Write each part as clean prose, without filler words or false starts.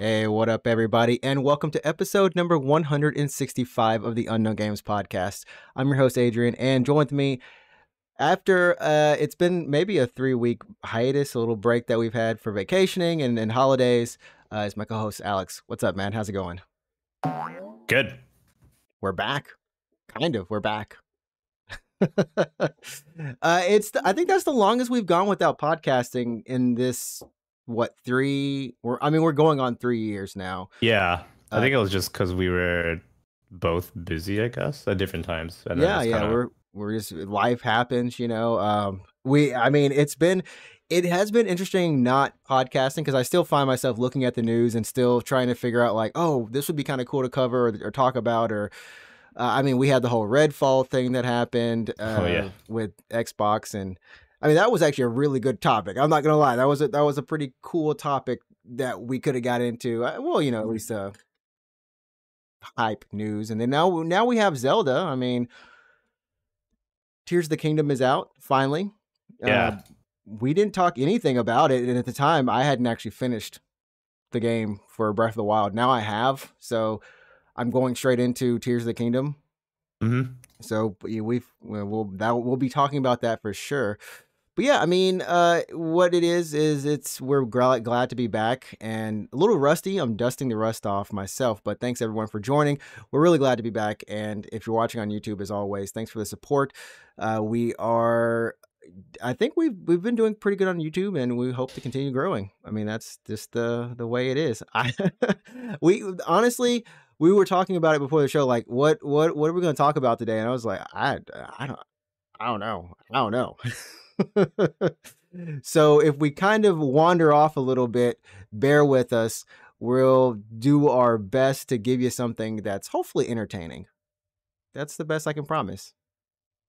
Hey, what up, everybody, and welcome to episode number 165 of the Unknown Games podcast. I'm your host, Adrian, and joined with me after it's been maybe a 3-week hiatus, a little break that we've had for vacationing and holidays, is my co-host, Alex. What's up, man? How's it going? Good. We're back. We're back. I think that's the longest we've gone without podcasting in this, we're going on 3 years now. Yeah. I think it was just because we were both busy, I guess, at different times. And we're just, life happens, you know. It has been interesting not podcasting because I still find myself looking at the news and still trying to figure out like, oh, this would be kind of cool to cover or talk about, or we had the whole Redfall thing that happened with Xbox, and that was actually a really good topic. I'm not gonna lie, that was a pretty cool topic that we could have got into. At least hype news, and then now we have Zelda. Tears of the Kingdom is out finally. Yeah, we didn't talk anything about it, and at the time, I hadn't actually finished the game for Breath of the Wild. Now I have, so I'm going straight into Tears of the Kingdom. Mm-hmm. So we'll be talking about that for sure. But yeah, what it is we're glad to be back and a little rusty. I'm dusting the rust off myself, but thanks everyone for joining. We're really glad to be back. And if you're watching on YouTube, as always, thanks for the support. I think we've been doing pretty good on YouTube, and we hope to continue growing. That's just the way it is. We were talking about it before the show, like what are we going to talk about today? And I was like, I don't know. So if we kind of wander off a little bit, bear with us. We'll do our best to give you something that's hopefully entertaining. That's the best I can promise,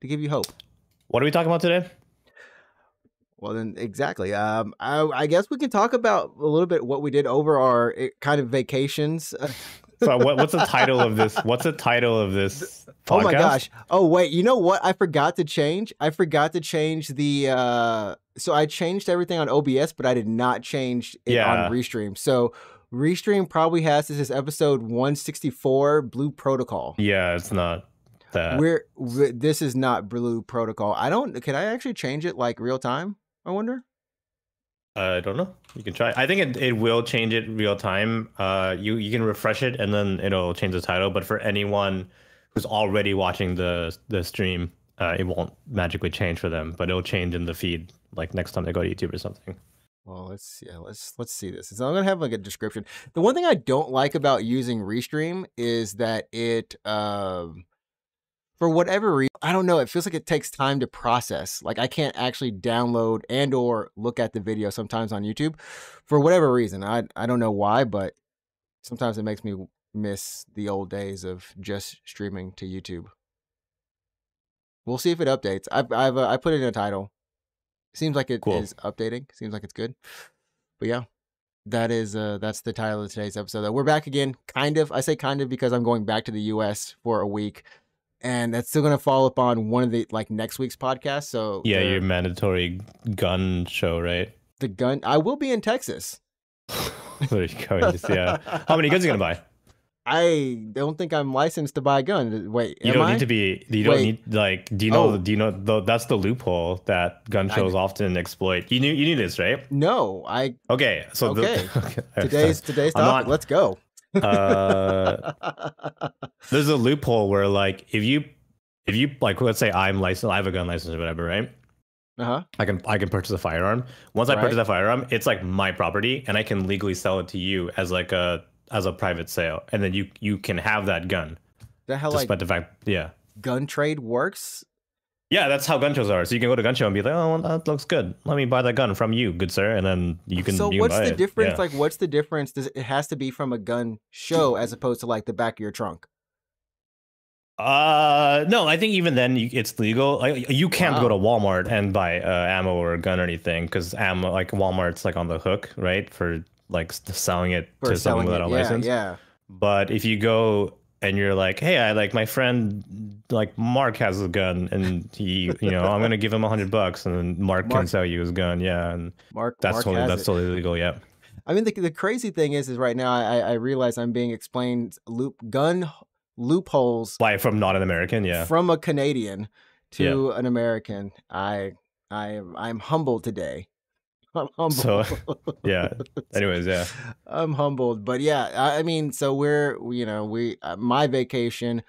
to give you hope. What are we talking about today? Well, then exactly. I guess we can talk about a little bit what we did over our kind of vacations. So what's the title of this? What's the title of this podcast? Oh my gosh. Oh wait, you know what? I forgot to change the so I changed everything on OBS, but I did not change it on Restream. So Restream probably has this as episode 164, Blue Protocol. Yeah, it's not that. This is not Blue Protocol. Can I actually change it like real time? I wonder. I don't know. You can try. I think it will change it real time. You can refresh it and then it'll change the title. But for anyone who's already watching the stream, it won't magically change for them. But it'll change in the feed, like next time they go to YouTube or something. Well, let's see this. So I'm gonna have like a description. The one thing I don't like about using Restream is that it for whatever reason, I don't know, it feels like it takes time to process. Like I can't actually download and or look at the video sometimes on YouTube for whatever reason. I don't know why, but sometimes it makes me miss the old days of just streaming to YouTube. We'll see if it updates. I put it in a title. Seems like it is updating. Seems like it's good. But yeah, that's the title of today's episode. We're back again, kind of. I say kind of because I'm going back to the US for a week. And that's still going to fall upon one of the next week's podcasts. So yeah, your mandatory gun show, right? The gun. I will be in Texas. There you go. Yeah. How many guns are you going to buy? I don't think I'm licensed to buy a gun. Wait, you don't need to be. You don't need Do you know? That's the loophole that gun shows often exploit. You knew this, right? No, Okay, so okay. Today's topic. Let's go. There's a loophole where if you let's say I'm licensed, I have a gun license or whatever, right? I can purchase a firearm. Once I purchase that firearm, it's like my property, and I can legally sell it to you as a private sale, and then you can have that gun. The hell, despite the fact, gun trade works. Yeah, that's how gun shows are. So you can go to a gun show and be like, oh, well, that looks good. Let me buy that gun from you, good sir. And then you can. So what's the difference? Yeah. Like, what's the difference? It has to be from a gun show as opposed to the back of your trunk? No, I think even then it's legal. You can't go to Walmart and buy ammo or a gun or anything because ammo, Walmart's on the hook, right, for selling it to someone without a license. Yeah. But if you go and you're like, hey, I my friend Mark has a gun, and he, I'm gonna give him $100, and then Mark can sell you his gun, and Mark that's totally legal, yeah. I mean, the crazy thing is right now I realize I'm being explained gun loopholes. Why, from not an American? Yeah. From a Canadian Yeah. to an American. I'm humbled today. I'm humbled. So, yeah. Anyways, yeah. I'm humbled, but yeah, I mean, so my vacation.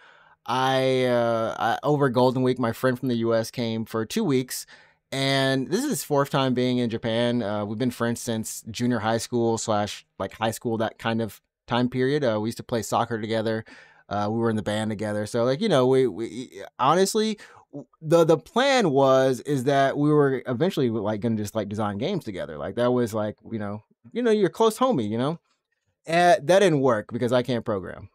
Over Golden Week, my friend from the U.S. came for 2 weeks, and this is his fourth time being in Japan. We've been friends since junior high school / like high school, that kind of time period. We used to play soccer together. We were in the band together, so like we honestly. The plan is that we were eventually like gonna just like design games together. Like that was like you're close homie. And that didn't work because I can't program.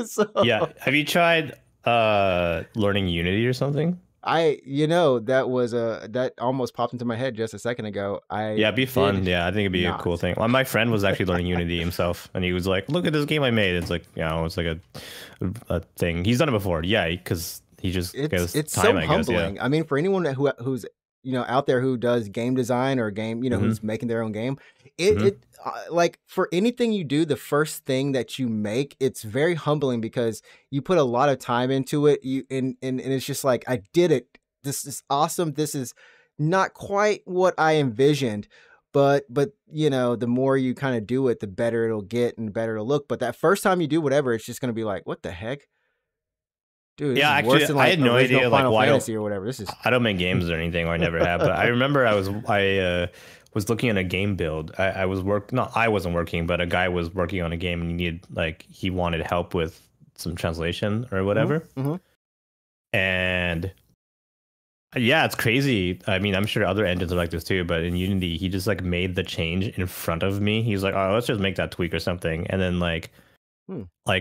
So yeah, have you tried learning Unity or something? That almost popped into my head just a second ago. It'd be fun. Yeah, I think it'd be a cool thing. Well, my friend was actually learning Unity himself, and he was like, "Look at this game I made." It's like, it's like a thing. He's done it before. Yeah, because he just goes it's time, so I guess, humbling. yeah. I mean, for anyone who's out there who does game design or game, who's making their own game, like for anything you do, the first thing that you make, it's very humbling because you put a lot of time into it. And it's just like, I did it. This is awesome. This is not quite what I envisioned, but the more you kind of do it, the better it'll get and better it'll look. But that first time you do whatever, it's just going to be like, what the heck? Dude, yeah, actually, worse than, like, I had no idea Final like Fantasy or whatever. I don't make games or anything, or I never have. But I remember I was looking at a game build. I wasn't working, but a guy was working on a game, and he wanted help with some translation or whatever. Mm-hmm. And yeah, it's crazy. I mean, I'm sure other engines are like this too, but in Unity, he just like made the change in front of me. He's like, "Oh, let's just make that tweak or something," and then like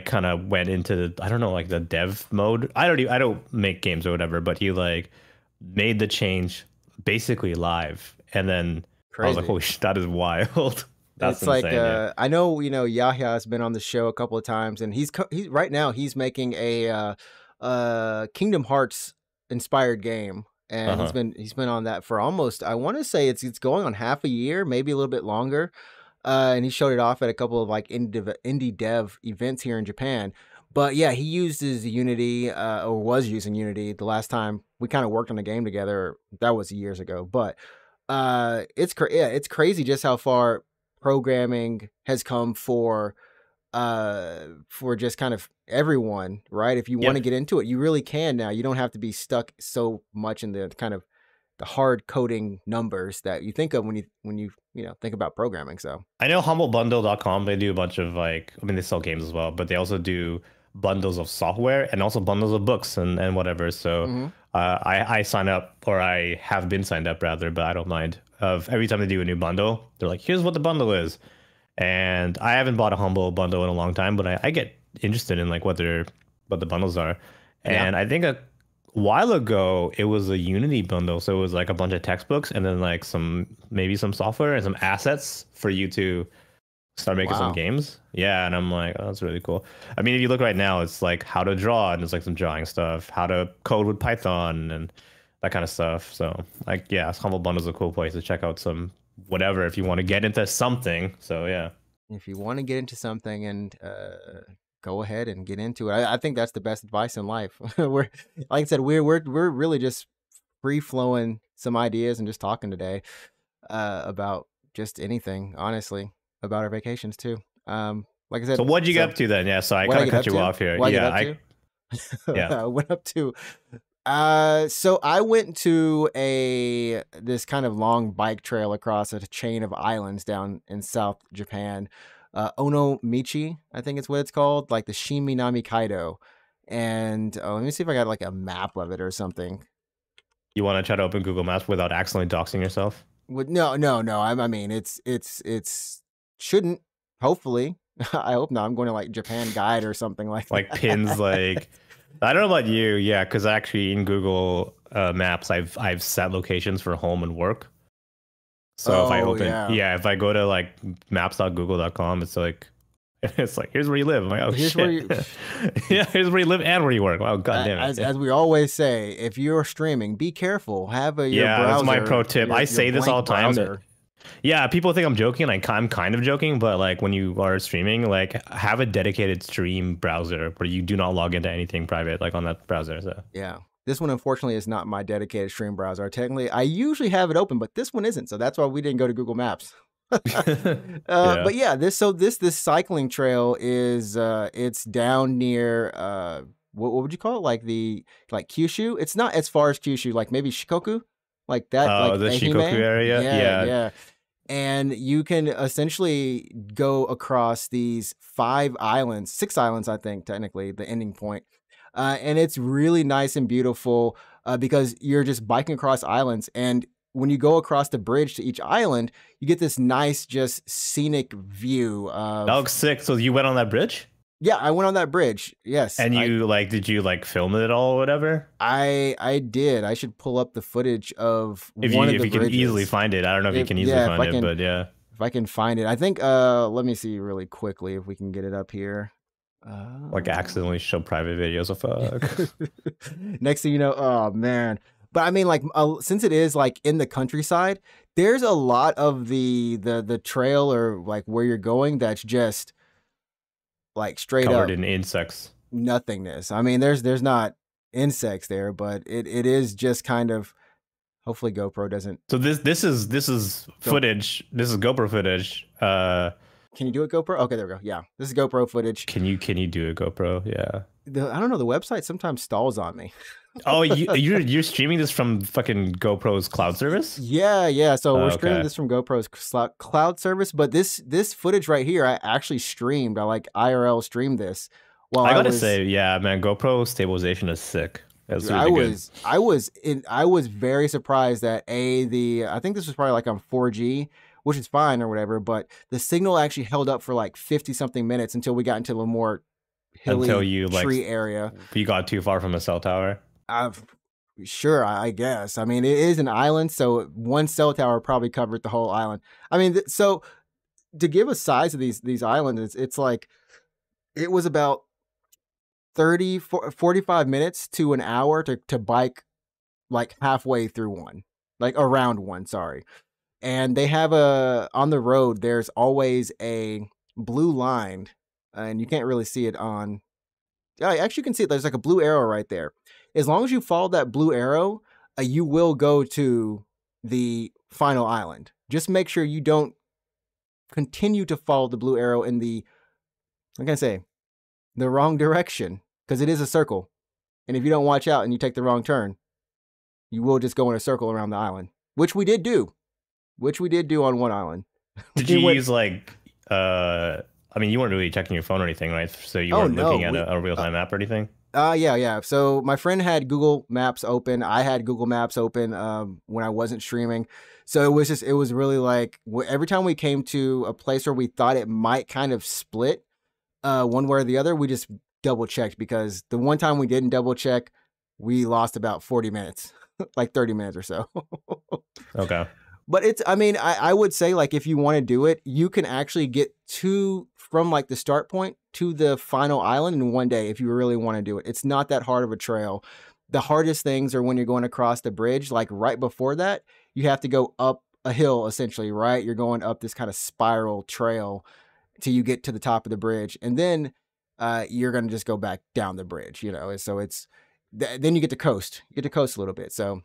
kind of went into I don't know, like the dev mode. I don't make games or whatever, but he like made the change basically live, and then I was like, holy shit, that is wild. That's insane, like yeah. I know Yahya has been on the show a couple of times, and he's right now he's making a Kingdom Hearts inspired game, and he's been on that for almost, I want to say it's going on half a year, maybe a little bit longer. And he showed it off at a couple of like indie dev events here in Japan. But yeah, he uses Unity, or was using Unity the last time we kind of worked on a game together. That was years ago. But it's crazy just how far programming has come for just kind of everyone, right? If you want to get into it, you really can now. You don't have to be stuck so much in the kind of the hard coding numbers that you think of when you think about programming. So I know humblebundle.com, they do a bunch of they sell games as well, but they also do bundles of software and also bundles of books and whatever. So I sign up, or I have been signed up rather, but I don't mind. Every time they do a new bundle, they're like, here's what the bundle is. And I haven't bought a Humble bundle in a long time, but I get interested in like what the bundles are. And I think a while ago it was a Unity bundle, so it was like a bunch of textbooks and then like maybe some software and some assets for you to start making some games. Yeah, and I'm like, oh, that's really cool. I mean, if you look right now, it's like how to draw, and it's like some drawing stuff, how to code with Python and that kind of stuff. So like, yeah, Humble Bundle is a cool place to check out some whatever if you want to get into something. So yeah, if you want to get into something and go ahead and get into it. I think that's the best advice in life. We're, like I said, we're really just free flowing some ideas and just talking today about just anything, honestly, about our vacations too. Like I said, so what'd you get up to then? Yeah, so I kind of cut you off here. I went up to. So I went to this kind of long bike trail across a chain of islands down in South Japan. Onomichi, I think it's what it's called, like the Shiminami Kaido. And let me see if I got like a map of it or something. You want to try to open Google Maps without accidentally doxing yourself? No. I mean, it's shouldn't. Hopefully, I hope not. I'm going to like Japan Guide or something like that. Like pins, like I don't know about you, yeah, because actually in Google Maps, I've set locations for home and work. So if I open, if I go to like maps.google.com, it's like here's where you live. I'm like, oh here's shit. Where you... Yeah, here's where you live and where you work. Wow, goddamn it. As we always say, if you're streaming, be careful. Have a browser, that's my pro tip. I say this all the time. Yeah, people think I'm joking. Like I'm kind of joking, but like when you are streaming, like have a dedicated stream browser where you do not log into anything private, like on that browser. So Yeah. This one, unfortunately, is not my dedicated stream browser. Technically, I usually have it open, but this one isn't. So that's why we didn't go to Google Maps. yeah. But yeah, this cycling trail is it's down near what would you call it? Like Kyushu? It's not as far as Kyushu, like maybe Shikoku, like that, like The Ehime. Shikoku area. Yeah, Yeah. yeah. And you can essentially go across these 5 islands, 6 islands, I think, technically, the ending point. And it's really nice and beautiful because you're just biking across islands. And when you go across the bridge to each island, you get this nice, just scenic view of. That looks sick. So you went on that bridge? Yeah, I went on that bridge. Yes. And you did you like film it all or whatever? I did. I should pull up the footage of if one you of the if you bridges. can easily find it. I don't know if you can easily find it, but yeah. If I can find it. I think let me see really quickly if we can get it up here. Like accidentally show private videos of fuck. Next thing you know, oh man. But I mean, like, since it is like in the countryside, there's a lot of the trail or like where you're going that's just like straight covered up in insects. Nothingness. I mean, there's not insects there, but it is just kind of. Hopefully, GoPro doesn't. So this is footage. This is GoPro footage. Can you do it, GoPro? Okay, there we go. Yeah, this is GoPro footage. Can you do a GoPro? Yeah. I don't know. The website sometimes stalls on me. Oh, you're streaming this from fucking GoPro's cloud service? Yeah. So we're streaming this from GoPro's cloud service, but this footage right here, I actually streamed. I like IRL streamed this. Well, I gotta say, yeah, man, GoPro stabilization is sick. That's really good. I was very surprised that I think this was probably like on 4G, which is fine or whatever, but the signal actually held up for like 50 something minutes until we got into a little more hilly tree area. You got too far from a cell tower. Sure, I guess. I mean, it is an island, so one cell tower probably covered the whole island. I mean, so to give a size of these islands, it's like it was about 45 minutes to an hour to bike like halfway through one, like around one, sorry. And they have on the road, there's always a blue line, and you can't really see it on. Actually, you can see it. There's like a blue arrow right there. As long as you follow that blue arrow, you will go to the final island. Just make sure you don't continue to follow the blue arrow in the, I'm going to say, the wrong direction, because it is a circle. And if you don't watch out and you take the wrong turn, you will just go in a circle around the island, which we did do on one island. Did you use like, I mean, you weren't really checking your phone or anything, right? So you weren't looking at a real-time map or anything? Yeah. So my friend had Google Maps open. I had Google Maps open when I wasn't streaming. So it was really like every time we came to a place where we thought it might kind of split one way or the other, we just double checked, because the one time we didn't double check, we lost about 40 minutes, like 30 minutes or so. Okay. But I would say, like, if you want to do it, you can actually get from like the start point to the final island in one day if you really want to do it. It's not that hard of a trail. The hardest things are when you're going across the bridge, like right before that, you have to go up a hill, essentially, right? You're going up this kind of spiral trail till you get to the top of the bridge. And then you're going to just go back down the bridge, So then you get to coast. You get to coast a little bit. So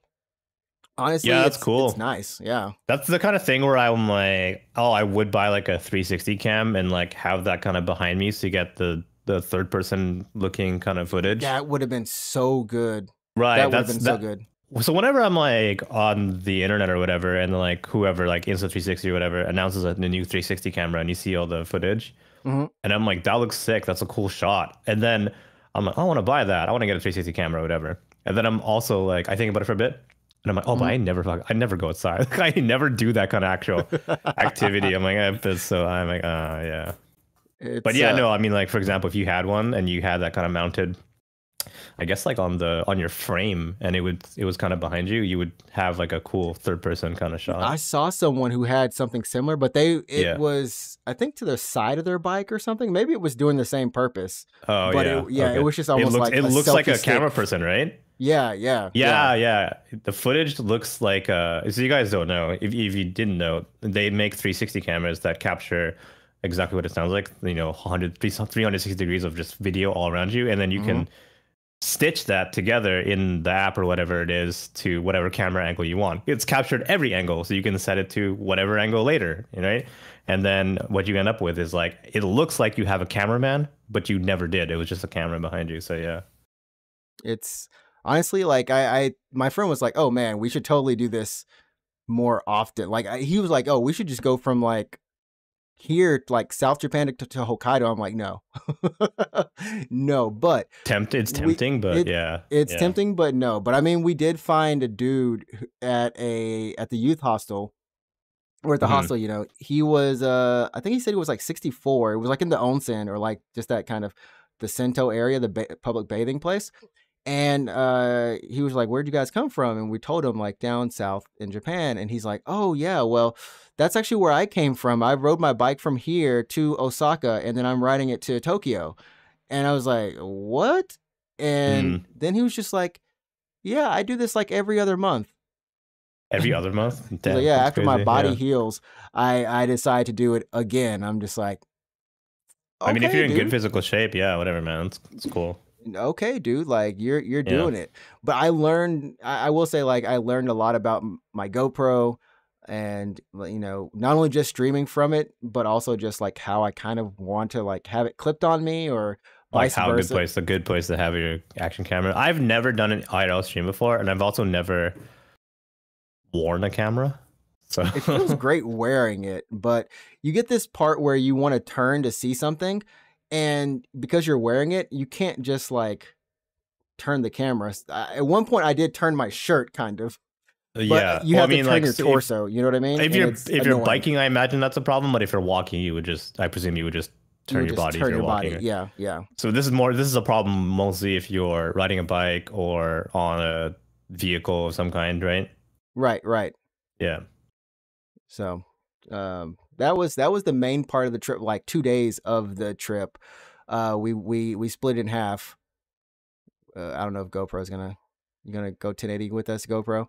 honestly, yeah, that's cool. It's nice. Yeah. That's the kind of thing where I'm like, oh, I would buy like a 360 cam and like have that kind of behind me so you get the third person looking kind of footage. That would have been so good. Right. That would have been so good. So whenever I'm like on the internet or whatever, and like whoever like Insta360 or whatever announces a new 360 camera and you see all the footage, and I'm like, that looks sick. That's a cool shot. And then I'm like, I want to buy that. I want to get a 360 camera or whatever. And then I'm also like, I think about it for a bit. And I'm like, oh, but I never go outside. I never do that kind of actual activity. I'm like, yeah. But yeah, no, I mean, like, for example, if you had one and you had that kind of mounted, I guess like on your frame, and it was kind of behind you, you would have like a cool third person kind of shot. I saw someone who had something similar, but it was, I think, to the side of their bike or something. Maybe it was doing the same purpose. Oh, but yeah. It was just almost like it looks like a camera person, right? Yeah. The footage looks like so you guys don't know. If you didn't know, they make 360 cameras that capture exactly what it sounds like, 360 degrees of just video all around you, and then you can stitch that together in the app or whatever it is to whatever camera angle you want. It's captured every angle, so you can set it to whatever angle later, right? And then what you end up with is like, it looks like you have a cameraman, but you never did. It was just a camera behind you. So yeah. It's honestly like my friend was like, "Oh man, we should totally do this more often." Like he was like, "Oh, we should just go from like here, like South Japan to Hokkaido." I'm like, "No, no." But It's tempting, but it's tempting, but no. But I mean, we did find a dude at the youth hostel. Or at the hostel, you know, he was I think he said he was like 64. It was like in the onsen, or like just that kind of the Sento area, the public bathing place. And he was like, "Where'd you guys come from?" And we told him like down south in Japan. And he's like, "Oh yeah, well, that's actually where I came from. I rode my bike from here to Osaka, and then I'm riding it to Tokyo." And I was like, "What?" And then he was just like, "Yeah, I do this like every other month." Every other month? Damn, like, yeah, after my body heals, I decide to do it again. I'm just like, okay, I mean, if you're in good physical shape, yeah, whatever, man. It's cool. Okay, dude, like you're doing it. But I learned, I will say, like, I learned a lot about my GoPro, and you know, not only just streaming from it, but also just like how I kind of want to like have it clipped on me, or like how a good place to have your action camera. I've never done an IRL stream before, and I've also never worn a camera. So it feels great wearing it, but you get this part where you want to turn to see something, and because you're wearing it, you can't just like turn the camera. At one point I did turn my shirt kind of, but you have to turn your torso, you know what I mean? If you're biking, I imagine that's a problem, but if you're walking, I presume you would just turn your body if you're walking. Yeah. So this is a problem mostly if you're riding a bike or on a vehicle of some kind, right? Right. Yeah. So that was the main part of the trip, like 2 days of the trip. We split in half. I don't know if GoPro's you're gonna go 1080 with us, GoPro.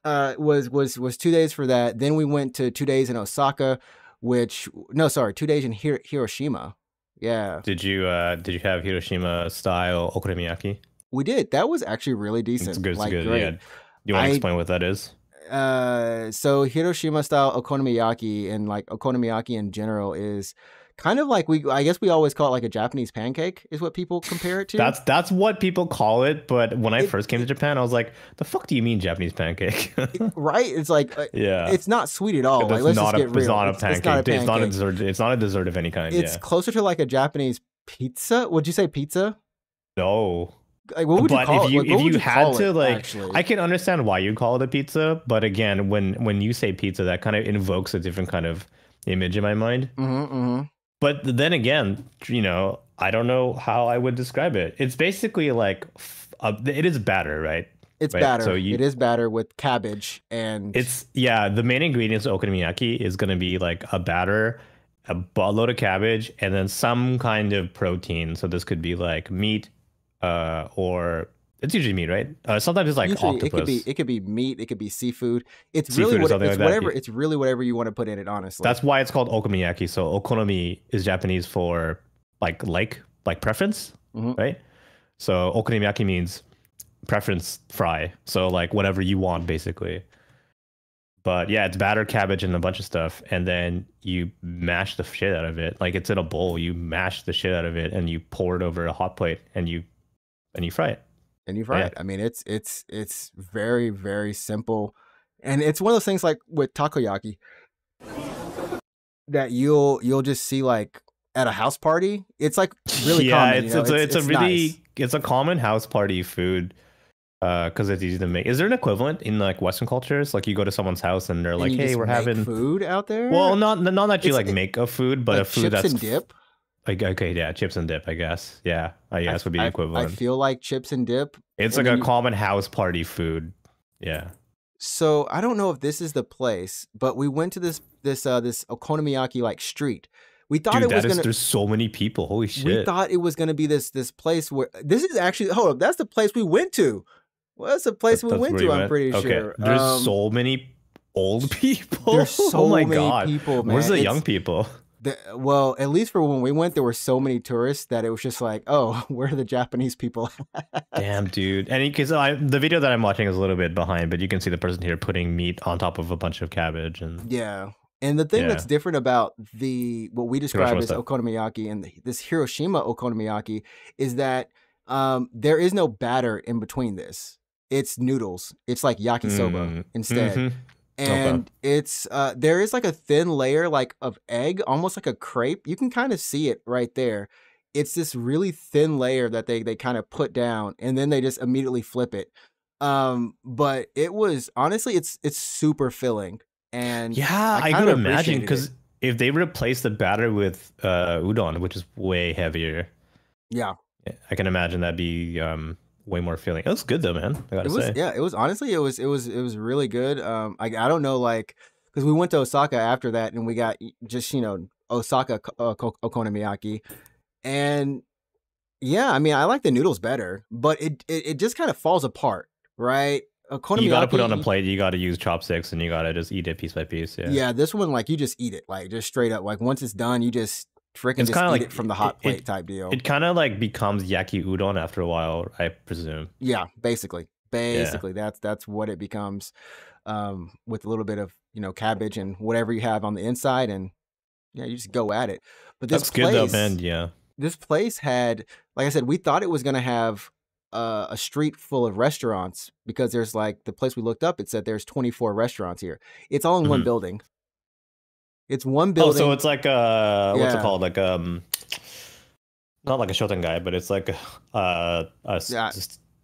Was 2 days for that. Then we went to 2 days in Osaka, 2 days in Hiroshima. Yeah. Did you have Hiroshima style okonomiyaki? We did. That was actually really decent. It's good. Like, it's good. Great. Yeah. You want to explain what that is? So Hiroshima style okonomiyaki, and like okonomiyaki in general, is kind of like I guess we always call it like a Japanese pancake, is what people compare it to. That's what people call it, but when I first came to Japan, I was like, the fuck do you mean Japanese pancake? Right? It's like it's not sweet at all. Like, let's just get real. It's not a pancake. It's not a dessert. It's not a dessert of any kind. It's closer to like a Japanese pizza. Would you say pizza? No. Like, what would you call it? If you had to, like, I can understand why you call it a pizza, but again, when you say pizza, that kind of invokes a different kind of image in my mind. But then again, you know, I don't know how I would describe it. It's basically like it is batter, right? It's batter. So it is batter with cabbage, and the main ingredients of okonomiyaki is going to be like a batter, a buttload of cabbage, and then some kind of protein. So this could be like meat. Or it's usually meat, right? Sometimes it's like octopus. It could be meat. It could be seafood. It's really whatever. It's really whatever you want to put in it. Honestly, that's why it's called okonomiyaki. So okonomi is Japanese for like preference, right? So okonomiyaki means preference fry. So like whatever you want, basically. But yeah, it's batter, cabbage, and a bunch of stuff, and then you mash the shit out of it. Like it's in a bowl. You mash the shit out of it, and you pour it over a hot plate, and you fry it. And you fry it. I mean, it's very, very simple, and it's one of those things like with takoyaki that you'll just see like at a house party. It's like really common. It's a common house party food. Because it's easy to make. Is there an equivalent in like Western cultures? Like you go to someone's house and they're like, "Hey, we're having food out there." Well, not that you like make a food, but like a food chips and dip. Like okay, yeah, chips and dip. I guess, yeah, I guess would be the equivalent. I feel like chips and dip. It's like a common house party food. Yeah. So I don't know if this is the place, but we went to this okonomiyaki like street. We thought there's so many people. Holy shit! We thought it was gonna be this place where this is actually that's the place we went to. Well, that's a place we That's went where to. you I'm went. pretty Okay. sure. There's so many old people. There's so Oh my many God. people, man. Where's the young people? Well, at least for when we went, there were so many tourists that it was just like, oh, where are the Japanese people at? Damn, dude. And because the video that I'm watching is a little bit behind, but you can see the person here putting meat on top of a bunch of cabbage and Yeah. And the thing that's different about what we describe Hiroshima as stuff. okonomiyaki and this Hiroshima okonomiyaki is that there is no batter in between this. It's noodles. It's like yakisoba instead. Mm-hmm. And it's there is like a thin layer like of egg, almost like a crepe. You can kind of see it right there. It's this really thin layer that they kind of put down and then they just immediately flip it. But it was honestly it's super filling. And yeah, I could imagine because if they replace the batter with udon, which is way heavier, yeah, I can imagine that'd be way more filling. It was good though, man. I gotta say. Yeah, it was honestly it was really good. I don't know, like, because we went to Osaka after that and we got just Osaka okonomiyaki, and yeah, I mean I like the noodles better, but it just kind of falls apart, right? Okonomiyaki, you gotta put it on a plate. You gotta use chopsticks and you gotta just eat it piece by piece. Yeah. Yeah, this one like you just eat it like just straight up. Like once it's done, you just freaking just eat it from the hot plate type deal. It kind of like becomes yaki udon after a while, I presume. Yeah, basically, that's what it becomes, with a little bit of cabbage and whatever you have on the inside, and yeah, you just go at it. But this good though, man. Yeah, this place had, like I said, we thought it was gonna have a street full of restaurants because there's like the place we looked up. It said there's 24 restaurants here. It's all in one building. It's one building. Oh, so it's like what's it called? Like not like a shotengai, but it's like a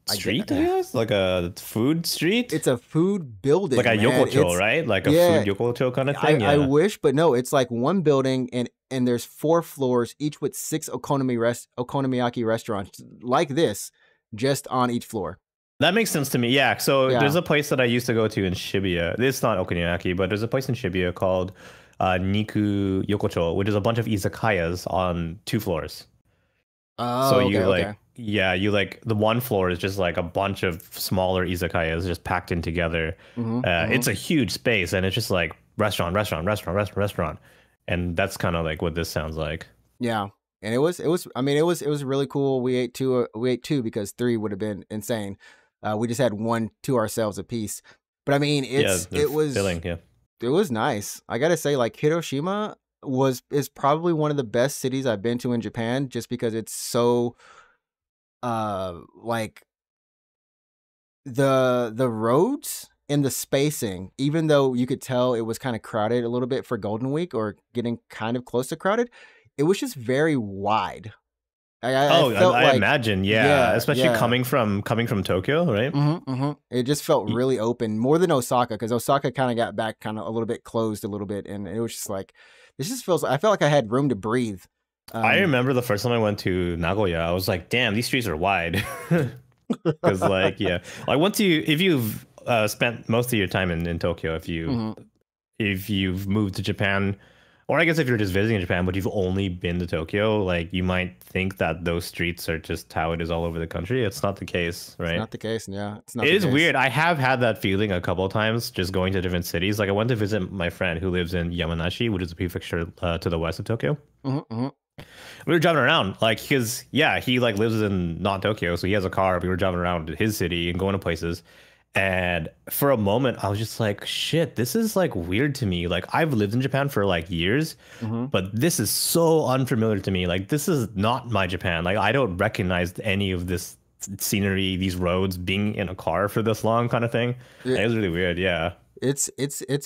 street, I guess? Like a food street. It's a food building, like a yokocho, right? Like a food yokocho kind of thing. I wish, but no, it's like one building, and there's 4 floors, each with 6 okonomiyaki restaurants like this, just on each floor. That makes sense to me. Yeah. So there's a place that I used to go to in Shibuya. It's not okonomiyaki, but there's a place in Shibuya called Niku Yokocho, which is a bunch of izakayas on 2 floors. Oh, so you like the one floor is just like a bunch of smaller izakayas just packed in together. It's a huge space and it's just like restaurant, and that's kind of like what this sounds like. Yeah, and it was I mean it was really cool. We ate two because 3 would have been insane. We just had 1 to ourselves a piece. But I mean it was filling, yeah. It was nice. I gotta say, like Hiroshima is probably one of the best cities I've been to in Japan, just because it's so like the roads and the spacing, even though you could tell it was kind of crowded a little bit for Golden Week or getting kind of close to crowded, it was just very wide. I imagine, especially coming from Tokyo, right? It just felt really open, more than Osaka, because Osaka kind of got back kind of a little bit closed a little bit, and it was just like, this just feels, I felt like I had room to breathe. I remember the first time I went to Nagoya, I was like, damn, these streets are wide. Because like, if you've spent most of your time in Tokyo, if you've moved to Japan, or I guess if you're just visiting Japan, but you've only been to Tokyo, like you might think that those streets are just how it is all over the country. It's not the case, right? It's not the case, yeah. It's not. It is weird. I have had that feeling a couple of times just going to different cities. Like I went to visit my friend who lives in Yamanashi, which is a prefecture to the west of Tokyo. We were driving around, like, because he like lives in not Tokyo, so he has a car. We were driving around to his city and going to places. And for a moment, I was just like, shit, this is like weird to me. Like I've lived in Japan for like years, but this is so unfamiliar to me. Like this is not my Japan. Like I don't recognize any of this scenery, these roads, being in a car for this long kind of thing. It was really weird. Yeah. It's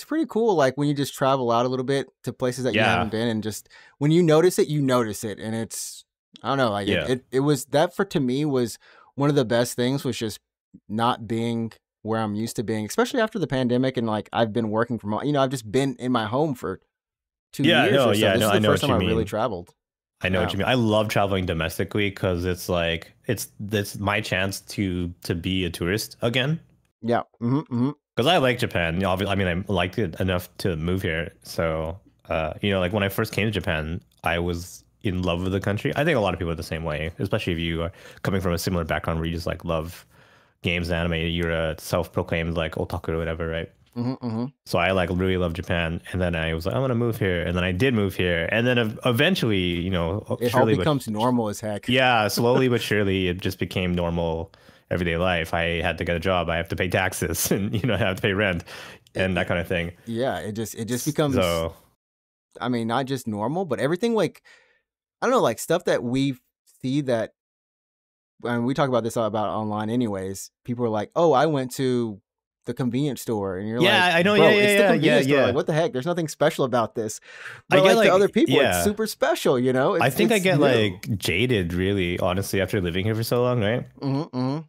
pretty cool. Like when you just travel out a little bit to places that you haven't been, and just when you notice it, and it's, I don't know, like it was that to me was one of the best things, was just not being where I'm used to being, especially after the pandemic. And like, I've been working from, I've just been in my home for 2 years. This is the first time I really traveled. I know what you mean. I love traveling domestically because it's like, it's my chance to be a tourist again. Yeah. Because I like Japan. Obviously, I mean, I liked it enough to move here. So, like when I first came to Japan, I was in love with the country. I think a lot of people are the same way, especially if you are coming from a similar background where you just like love games and anime, you're a self-proclaimed like otaku or whatever, right? So I like really love Japan, and then I was like, I'm gonna move here, and then I did move here, and then eventually, you know, It all becomes normal as heck. yeah, slowly but surely, it just became normal everyday life. I had to get a job, I have to pay taxes, and you know, I have to pay rent, and that kind of thing. Yeah, it just becomes. So, I mean, not just normal, but everything like I don't know, like stuff that we see that. I mean, we talk about this about online, anyways. People are like, "Oh, I went to the convenience store," and you're yeah, like, I know, "Bro, yeah, it's the convenience store. yeah. Like, what the heck? There's nothing special about this." But I get, like to like, other people, yeah. it's super special. You know, I think I get new. like jaded, really, honestly, after living here for so long, right?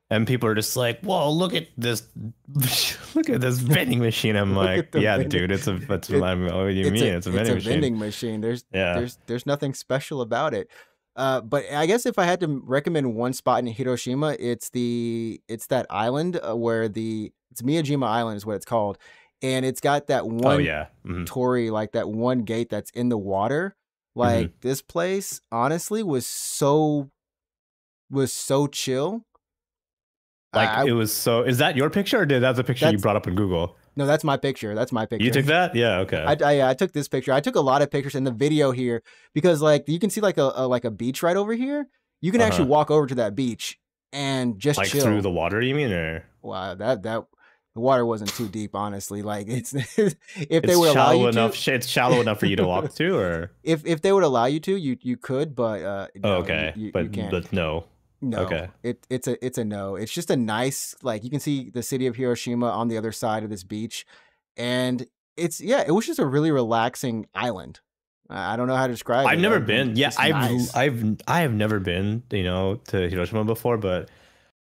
And people are just like, "Whoa, look at this! Look at this vending machine." I'm like, "Yeah, dude, it's a. What do you mean? It's a vending machine. There's nothing special about it." But I guess if I had to recommend one spot in Hiroshima, it's that island where it's Miyajima Island is what it's called, and it's got that one torii, like that one gate that's in the water. Like this place, honestly, was so chill. Like it was so. Is that your picture, or that's a picture you brought up on Google? No, that's my picture. That's my picture. You took that? Yeah. Okay. I took this picture. I took a lot of pictures in the video here because like you can see like a beach right over here. You can actually walk over to that beach and just like chill. Through the water, you mean? Or wow, that the water wasn't too deep, honestly. Like it's if they would allow you to, it's shallow enough for you to walk to, or if they would allow you to, you could, but no, okay, you but can't. But no. No, okay. It's a no. It's just a nice, like you can see the city of Hiroshima on the other side of this beach, and it was just a really relaxing island. I don't know how to describe it. I've never been. Yeah, I have never been, you know, to Hiroshima before, but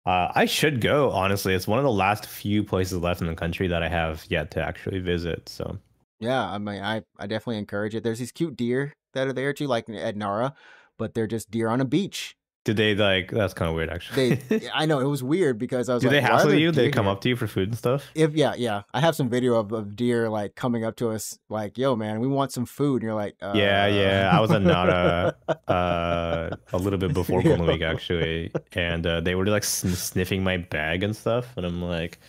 I should go. Honestly, it's one of the last few places left in the country that I have yet to actually visit. So yeah, I mean, I definitely encourage it. There's these cute deer that are there too, like at Nara, but they're just deer on a beach. Did they like? That's kind of weird, actually. I know it was weird because I was. Do like, they hassle you? They come up to you for food and stuff. Yeah. I have some video of deer like coming up to us, like, "Yo, man, we want some food," and you're like, Yeah. I was at Nara a little bit before Golden Week actually, and they were like sniffing my bag and stuff, and I'm like,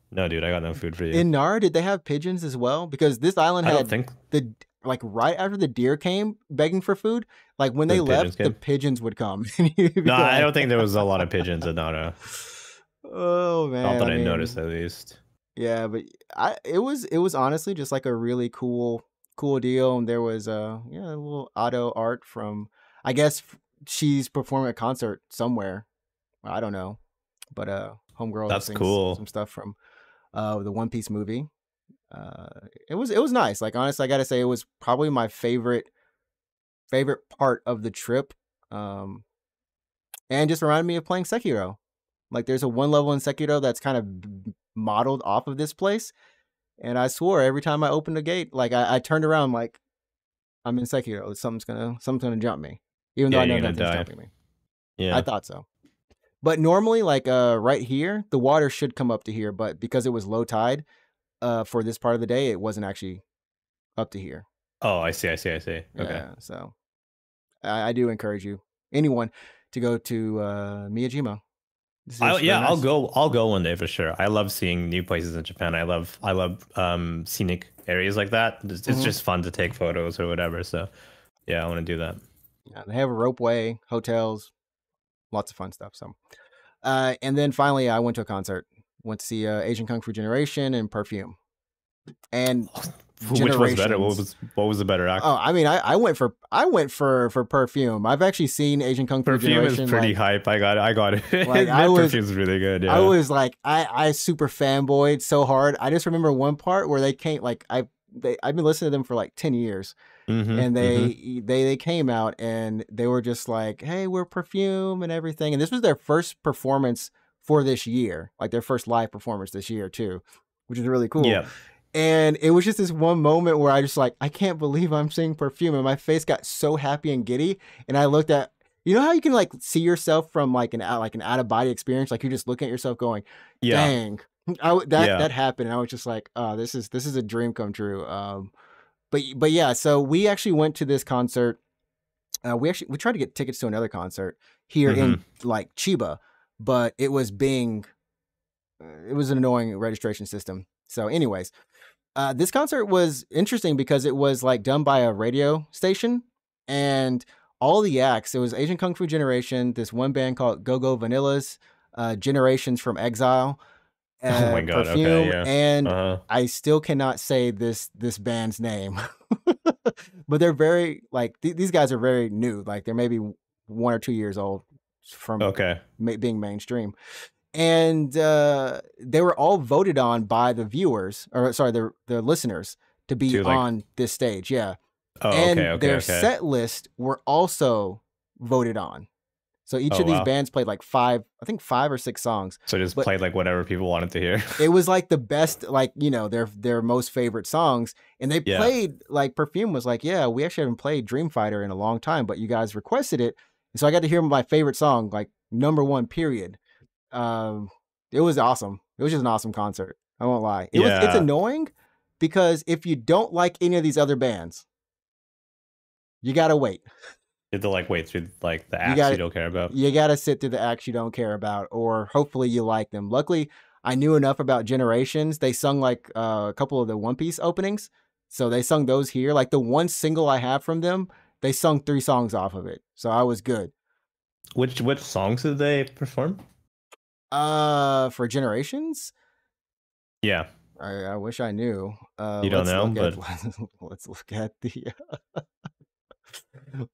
"No, dude, I got no food for you." In Nara, did they have pigeons as well? Because this island had like right after the deer came begging for food, like when they left, the pigeons would come. No, I don't think there was a lot of pigeons at Nara. Oh man, not that I noticed at least. Yeah, but it was honestly just like a really cool deal. And there was a little auto art from, I guess she's performing a concert somewhere. I don't know, but homegirl. That's cool. Some stuff from the One Piece movie. It was nice. Like honestly, I gotta say it was probably my favorite part of the trip. And just reminded me of playing Sekiro. Like there's a one level in Sekiro that's kind of modeled off of this place, and I swore every time I opened a gate, like I turned around like I'm in Sekiro. Something's gonna jump me, even though I know nothing's jumping me. Yeah, I thought so. But normally, like right here, the water should come up to here, but because it was low tide. For this part of the day, it wasn't actually up to here. Oh, I see. Okay. Yeah, so I do encourage anyone, to go to Miyajima. I'll go. I'll go one day for sure. I love seeing new places in Japan. I love scenic areas like that. It's just fun to take photos or whatever. So yeah, I want to do that. Yeah, they have a ropeway, hotels, lots of fun stuff. So, and then finally, I went to a concert. Went to see Asian Kung Fu Generation and Perfume. And which was better? What was the better act? Oh, I mean, I went for Perfume. I've actually seen Asian Kung Fu Generation. Perfume is pretty hype. I got it. Like, Perfume's really good. Yeah. I was like, I super fanboyed so hard. I just remember one part where they came. Like I've been listening to them for like 10 years, and they came out and they were just like, "Hey, we're Perfume" and everything. And this was their first performance for this year, like their first live performance this year too, which is really cool. Yeah. And it was just this one moment where I just like, I can't believe I'm seeing Perfume, and my face got so happy and giddy. And I looked at, you know how you can like see yourself from like an out of body experience, like you're just looking at yourself going, dang, that happened. And I was just like, oh, this is a dream come true. But yeah, so we actually went to this concert. We tried to get tickets to another concert here in like Chiba. But it was being it was an annoying registration system. So, anyways, this concert was interesting because it was like done by a radio station, and all the acts. It was Asian Kung Fu Generation, this one band called Go Go Vanillas, Generations from Exile, Oh my god. Okay. Perfume, Yeah. and Uh-huh. I still cannot say this band's name, but they're very like these guys are very new. Like they're maybe 1 or 2 years old from Okay. being mainstream, and they were all voted on by the viewers, or sorry, the listeners to be To like. on this stage. Yeah, Oh. Okay. and Okay. their Okay. set list were also voted on. So each Oh of these wow. bands played like 5 or 6 songs. So just But played like whatever people wanted to hear. it was like the best, like, their most favorite songs. And they Yeah. played, like, Perfume was like, yeah, we actually haven't played Dream Fighter in a long time, but you guys requested it. And so I got to hear my favorite song, like #1, period. It was awesome. It was just an awesome concert. I won't lie. It's Yeah. annoying because if you don't like any of these other bands, you got to wait. You have to like wait through like the acts gotta- you don't care about. You got to sit through the acts you don't care about, or hopefully you like them. Luckily, I knew enough about Generations. They sung like a couple of the One Piece openings. So they sung those here. Like the one single I have from them, they sung 3 songs off of it. So I was good. Which songs did they perform? For Generations, Yeah. I wish I knew. You don't know, but let's look at the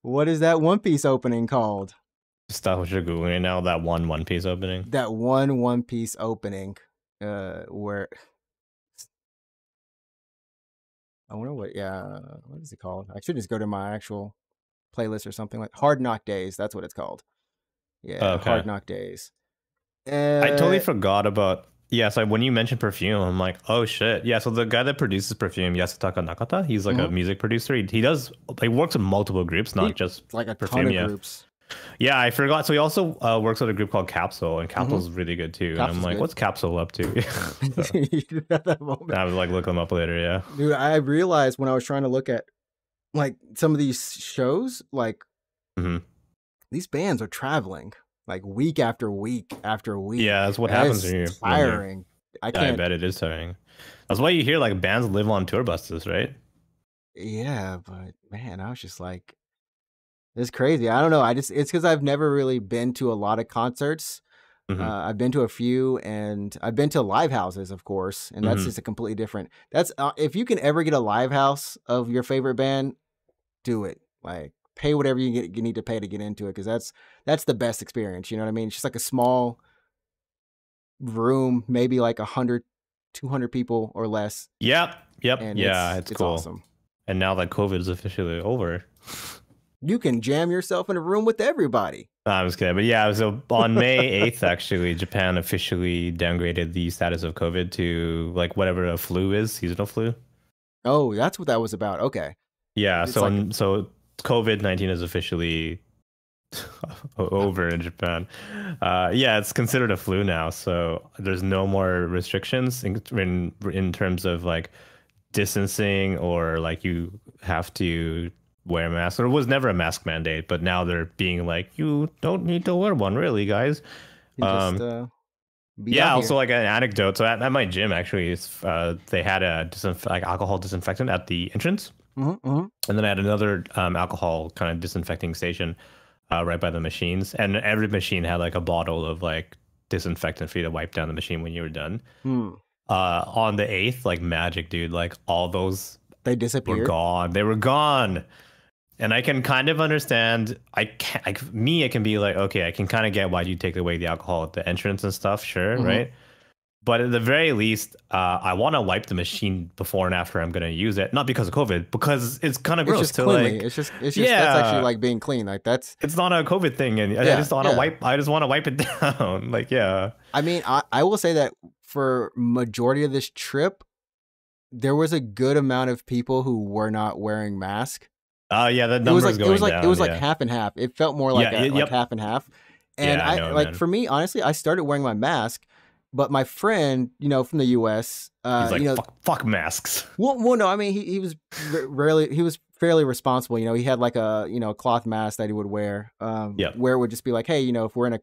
what is that One Piece opening called? stuff what you're googling right now. That One Piece opening. That One Piece opening, where I wonder what is it called? I should just go to my actual playlist or something, like Hard Knock Days. That's what it's called. Yeah, Okay. Hard Knock Days. I totally forgot about. Yeah, so when you mentioned Perfume, I'm like, oh shit. Yeah, so the guy that produces Perfume, Yasutaka Nakata, he's like a music producer. He does, he works with multiple groups, not just like a Perfume. ton of groups. Yeah, I forgot. So he also works with a group called Capsule, and Capsule's really good too. Capsule's and I'm like, good. what's Capsule up to? At that moment. I was like, look them up later. Yeah. Dude, I realized when I was trying to look at like some of these shows, like these bands are traveling like week after week after week. Yeah, that's what happens when you're tiring. I can't. I bet it is tiring. That's why you hear like bands live on tour buses, right? Yeah, but man, I was just like, it's crazy. I don't know. It's because I've never really been to a lot of concerts. I've been to a few, and I've been to live houses, of course, and that's just a completely different. That's if you can ever get a live house of your favorite band, do it. Like pay whatever you need to pay to get into it, because that's the best experience. You know what I mean? It's just like a small room, maybe like 100, 200 people or less. Yep. And yeah, it's cool. Awesome. And now that COVID is officially over, you can jam yourself in a room with everybody. I'm just kidding. But yeah, so on May 8th, actually, Japan officially downgraded the status of COVID to like whatever a flu is, seasonal flu. Oh, that's what that was about. Okay. Yeah. It's so COVID-19 is officially over in Japan. Yeah, it's considered a flu now. So there's no more restrictions in terms of like distancing, or like you have to wear a mask. There was never a mask mandate, but now they're being like, you don't need to wear one, really, guys. Yeah. Also, like an anecdote. So at my gym, actually, they had a alcohol disinfectant at the entrance, and then I had another alcohol kind of disinfecting station right by the machines, and every machine had like a bottle of like disinfectant for you to wipe down the machine when you were done. On the 8th, like magic, dude, like all those they disappeared. Were gone. They were gone. And I can kind of understand. I can be like, okay, I can kind of get why you take away the alcohol at the entrance and stuff, sure, right? But at the very least, I want to wipe the machine before and after I'm going to use it, not because of COVID, because it's kind of gross. It's just cleanly. It's just that's actually like being clean. Like it's not a COVID thing, and I just want to wipe. I just want to wipe it down. Like, yeah. I mean, I will say that for majority of this trip, there was a good amount of people who were not wearing masks. Yeah, that number is going down. It was like half and half. It felt more like like half and half. And for me, honestly, I started wearing my mask, but my friend, from the US, he's like, fuck masks. Well, no, I mean, he was fairly responsible. He had like a cloth mask that he would wear, where it would just be like, hey, if we're in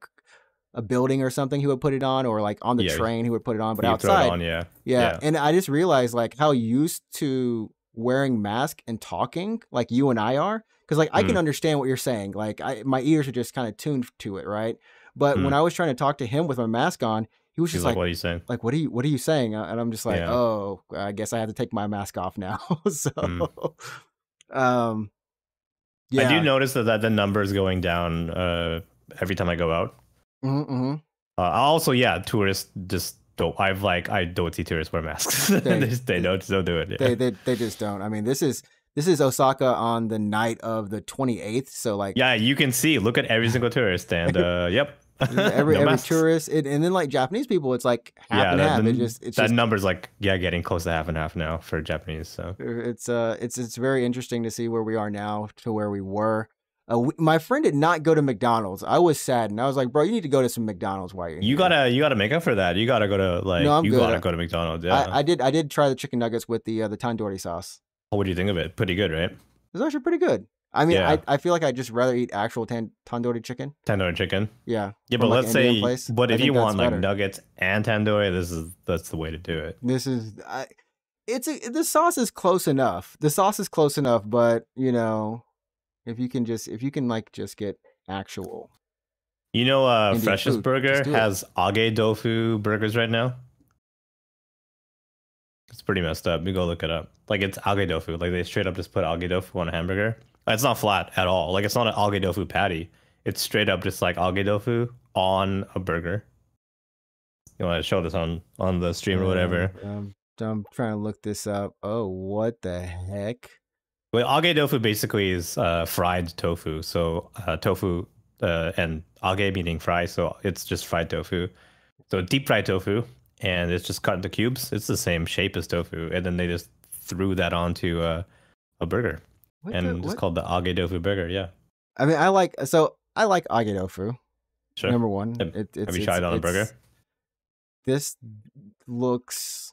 a building or something, he would put it on, or like on the train, he would put it on. But outside, throw it on, yeah. And I just realized like how used to wearing mask and talking like you and I are, because like I can understand what you're saying. Like my ears are just kind of tuned to it, right? But when I was trying to talk to him with my mask on, he was just like, "What are you saying? Like, what are you saying?" And I'm just like, "Oh, I guess I have to take my mask off now." So, yeah. I do notice that the number is going down every time I go out. Also, tourists just don't. I don't see tourists wear masks. They don't do it. Yeah. They just don't. I mean, this is Osaka on the night of the 28th. So like, yeah, you can see. Look at every single tourist, and yep. every tourist, and then like Japanese people, it's like half and half. It's that just, number's like getting close to half and half now for Japanese. So it's very interesting to see where we are now to where we were. My friend did not go to McDonald's. I was sad, and I was like, "Bro, you need to go to some McDonald's while you're here." You gotta make up for that. You gotta go to gotta go to McDonald's. Yeah, I did try the chicken nuggets with the tandoori sauce. What do you think of it? Pretty good, right? It was actually pretty good. I mean, I feel like I'd just rather eat actual tandoori chicken. Tandoori chicken. Yeah. Yeah, but let's say, but if you want like nuggets and tandoori, that's the way to do it. The sauce is close enough. The sauce is close enough, but you know, if you can like just get actual. You know, Freshest Burger has age tofu burgers right now. It's pretty messed up. You go look it up. Like it's age tofu. Like they straight up just put age tofu on a hamburger. It's not flat at all. Like it's not an age tofu patty. It's straight up just like age tofu on a burger. You want to show this on the stream or whatever? I'm trying to look this up. Oh, what the heck? Well, age tofu basically is fried tofu. So tofu and age meaning fry. So it's just fried tofu. So deep fried tofu. And it's just cut into cubes. It's the same shape as tofu, and then they just threw that onto a burger, it's called the age tofu burger. Yeah, I mean, I like age tofu. Sure. Number one, have you tried it on a burger? This looks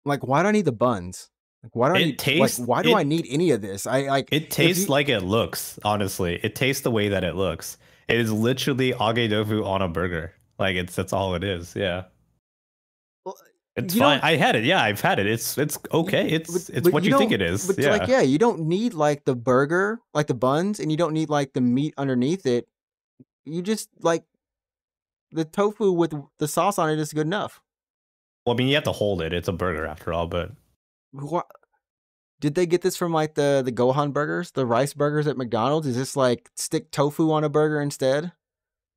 like, why do I need the buns? Like, why do I need? Why do I need any of this? It tastes like it looks. Honestly, it tastes the way that it looks. It is literally age tofu on a burger. Like that's all it is. Yeah. Well, it's fine. I had it. Yeah, I've had it. It's okay. It's what you think it is. But like, you don't need like the burger, like the buns, and you don't need like the meat underneath it. You just like the tofu with the sauce on it is good enough. Well, I mean, you have to hold it. It's a burger after all. But what did they get this from? Like the Gohan burgers, the rice burgers at McDonald's? Is this like stick tofu on a burger instead?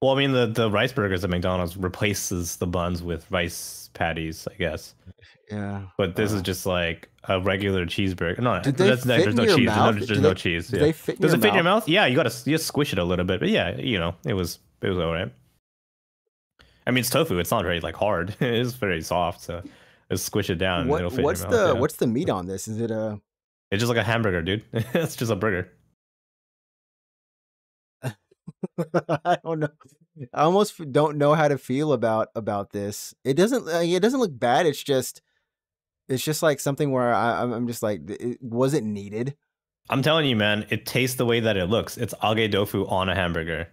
Well, I mean, the rice burgers at McDonald's replaces the buns with rice patties, I guess. Yeah. But this is just like a regular cheeseburger. No, there's no cheese. There's no cheese. Does it fit in your mouth? Yeah, you just squish it a little bit. But yeah, you know, it was all right. I mean, it's tofu. It's not very like hard. It is very soft. So just squish it down. And it'll fit in your mouth. What's the meat on this? Is it a? It's just like a hamburger, dude. It's just a burger. I don't know. I almost don't know how to feel about this. It doesn't look bad. It's just like something where I'm just like, was it needed? I'm telling you, man, it tastes the way that it looks. It's age tofu on a hamburger.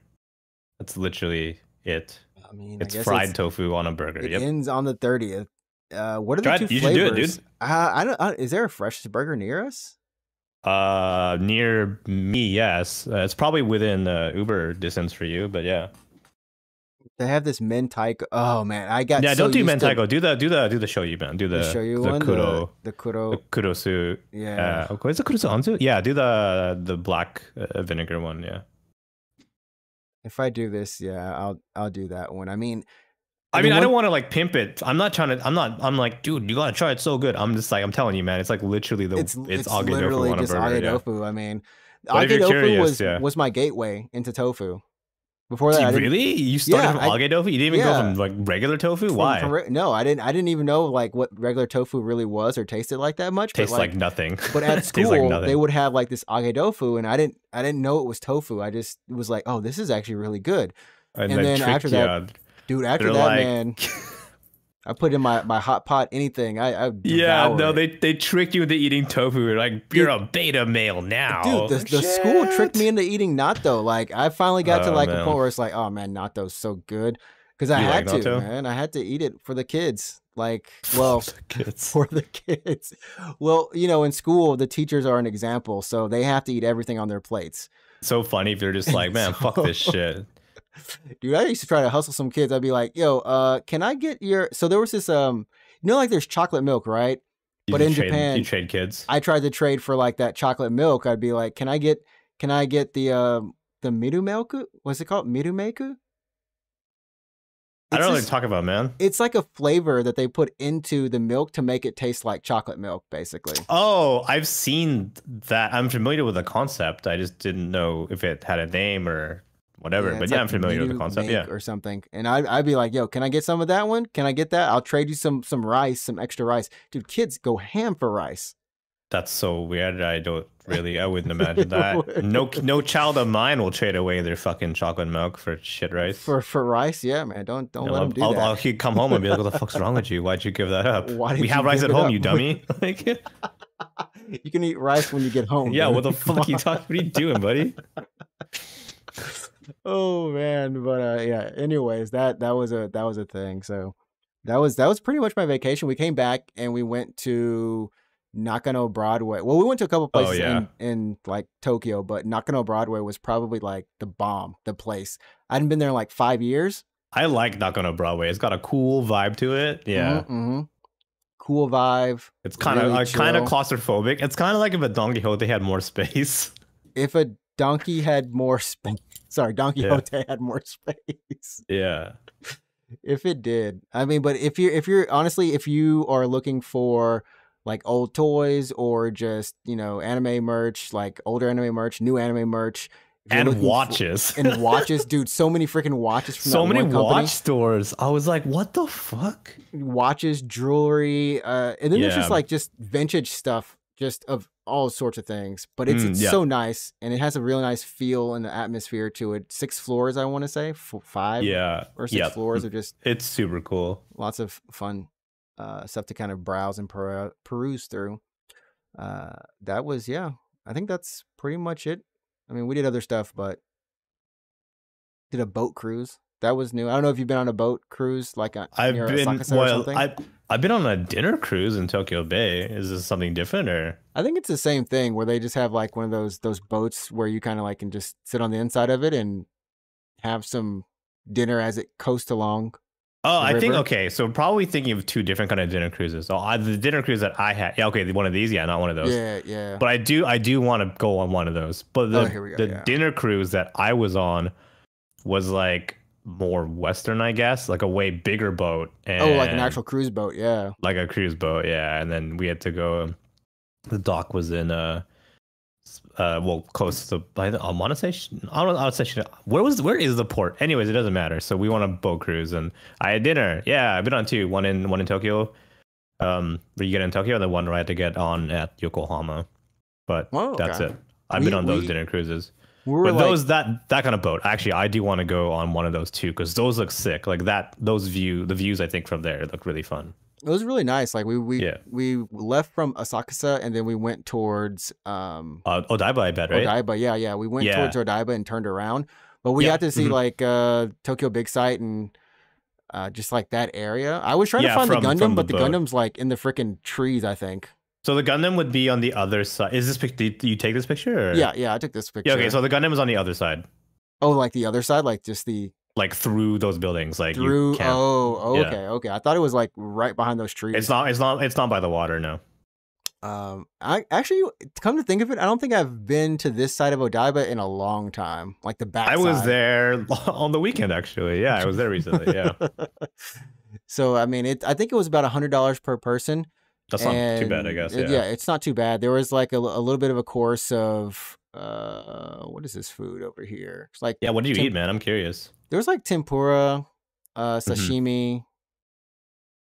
That's literally it. I mean, it's fried tofu on a burger. It ends on the 30th. What are the two flavors? You should do it, dude. I don't. Is there a Freshest Burger near us? Near me, yes. It's probably within Uber distance for you, but yeah. They have this mentaiko. Oh man, I got don't do mentaiko. Do the shoyu man. Do the shoyu one. The kurosu. Yeah. Is it kurosu anzu? Yeah. Do the black vinegar one. Yeah. If I do this, yeah, I'll do that one. I mean, I don't want to like pimp it. I'm like, dude, you gotta try it. It's so good. I'm just like, I'm telling you, man. It's like literally it's age tofu on a burger. Age tofu. I mean, age tofu was my gateway into tofu. Before that, you started from age tofu? You didn't even go from like regular tofu? Why? No, I didn't even know like what regular tofu really was or tasted like that much. Tastes like nothing. But at school, they would have like this age tofu, and I didn't know it was tofu. I just was like, oh, this is actually really good. And then after that, dude, man, I put in my hot pot, anything. I Yeah, devour no, it. they trick you into eating tofu. You're like, you're a beta male Dude, now. the school tricked me into eating natto. Like I finally got to Oh like a point man, where it's like, oh man, natto's so good. Because I you like had to, natto? man. I had to eat it for the kids. Like, For well, the kids. for the kids. Well, you know, in school, the teachers are an example, so they have to eat everything on their plates. So funny if you're just like, man, fuck this shit. Dude, I used to try to hustle some kids. I'd be like, yo, can I get your so there was this you know, like there's chocolate milk, right? But in You Japan, trade kids. I tried to trade for like that chocolate milk. I'd be like, can I get the mirumelku? What's it called? Mirumeku? I It's don't know what this, you're talking about, man. it's like a flavor that they put into the milk to make it taste like chocolate milk, basically. Oh, I've seen that. I'm familiar with the concept. I just didn't know if it had a name or whatever. But It's yeah, like I'm familiar with the concept. Mirumake Yeah. or something. And I'd be like, yo, can I get some of that one? Can I get that? I'll trade you some rice, some extra rice. Dude, kids go ham for rice. That's so weird. I wouldn't imagine that. No child of mine will trade away their fucking chocolate milk for shit rice. For rice, yeah, man. Don't let them do that. He'd come home and be like, what the fuck's wrong with you? Why'd you give that up? Why did we you have rice give at it home, up? you dummy. Like, You can eat rice when you get home. yeah, dude. what the fuck you talking? What are you doing, buddy? Oh man, but yeah. Anyways, that was a thing. So that was pretty much my vacation. We came back and we went to Nakano Broadway. Well, we went to a couple places in like Tokyo, but Nakano Broadway was probably like the bomb, the place. I hadn't been there in like 5 years. I like Nakano Broadway. It's got a cool vibe to it. Yeah. Mm-hmm. Cool vibe. It's kind of really kind of chill. claustrophobic. It's kind of like if a Don Quixote had more space. If a donkey had more space. Sorry, Don Quixote had more space. Yeah. If it did. I mean, but if you're honestly, if you are looking for like old toys or just, you know, anime merch, like older anime merch, new anime merch, if you're And looking watches. and watches, dude, so many freaking watches from So that many one company. watch stores. I was like, what the fuck? Watches, jewelry, and then there's just Yeah. like just vintage stuff, just of all sorts of things. But it's Yeah. so nice, and it has a really nice feel and the atmosphere to it. 6 floors, I want to say, 5 Yeah. or 6 floors of just It's super cool. lots of fun stuff to kind of browse and peruse through. That was, yeah, I think that's pretty much it. I mean, we did other stuff, but did a boat cruise. That was new. I don't know if you've been on a boat cruise like near Osaka or something. I've been on a dinner cruise in Tokyo Bay. Is this something different or? I think it's the same thing where they just have like one of those boats where you kind of like can just sit on the inside of it and have some dinner as it coasts along. Oh, I think, river. okay, so probably thinking of two different kind of dinner cruises. So the dinner cruise that I had, yeah, okay, one of these, yeah, not one of those. Yeah. But I do want to go on one of those. But Here we go, the yeah. dinner cruise that I was on was like more Western, I guess, like a way bigger boat. And like an actual cruise boat, yeah. like a cruise boat, yeah. And then we had to go. The dock was in well, close to. I want to say. I don't know. I would say. Where is the port? Anyways, it doesn't matter. So we went on a boat cruise, and I had dinner. Yeah, I've been on two. One in Tokyo. Where you get in Tokyo, and then one where I had to get on at Yokohama. But that's it. I've been on those dinner cruises. But those that kind of boat. Actually, I do want to go on one of those too because those look sick. Like that. The views I think from there look really fun. It was really nice. Like we left from Asakusa and then we went towards Odaiba, I bet, right? Odaiba, yeah. We went towards Odaiba and turned around. But we got to see like Tokyo Big Sight and just like that area. I was trying to find the Gundam, but the Gundam's like in the freaking trees, I think. So the Gundam would be on the other side. Is this picture? Did you take this picture? Or? Yeah, I took this picture. Yeah, okay, so the Gundam is on the other side. Oh, like the other side, like just the like through those buildings, like through. You can't, Okay. I thought it was like right behind those trees. It's not by the water, no. I actually, come to think of it, I don't think I've been to this side of Odaiba in a long time. Like the back. I was there on the weekend, actually. Yeah, I was there recently. Yeah. So I mean, I think it was about $100 per person. That's not too bad, I guess. Yeah, it's not too bad. There was like a little bit of a course of what is this food over here? It's like, yeah, what did you eat, man? I'm curious. There was like tempura, sashimi.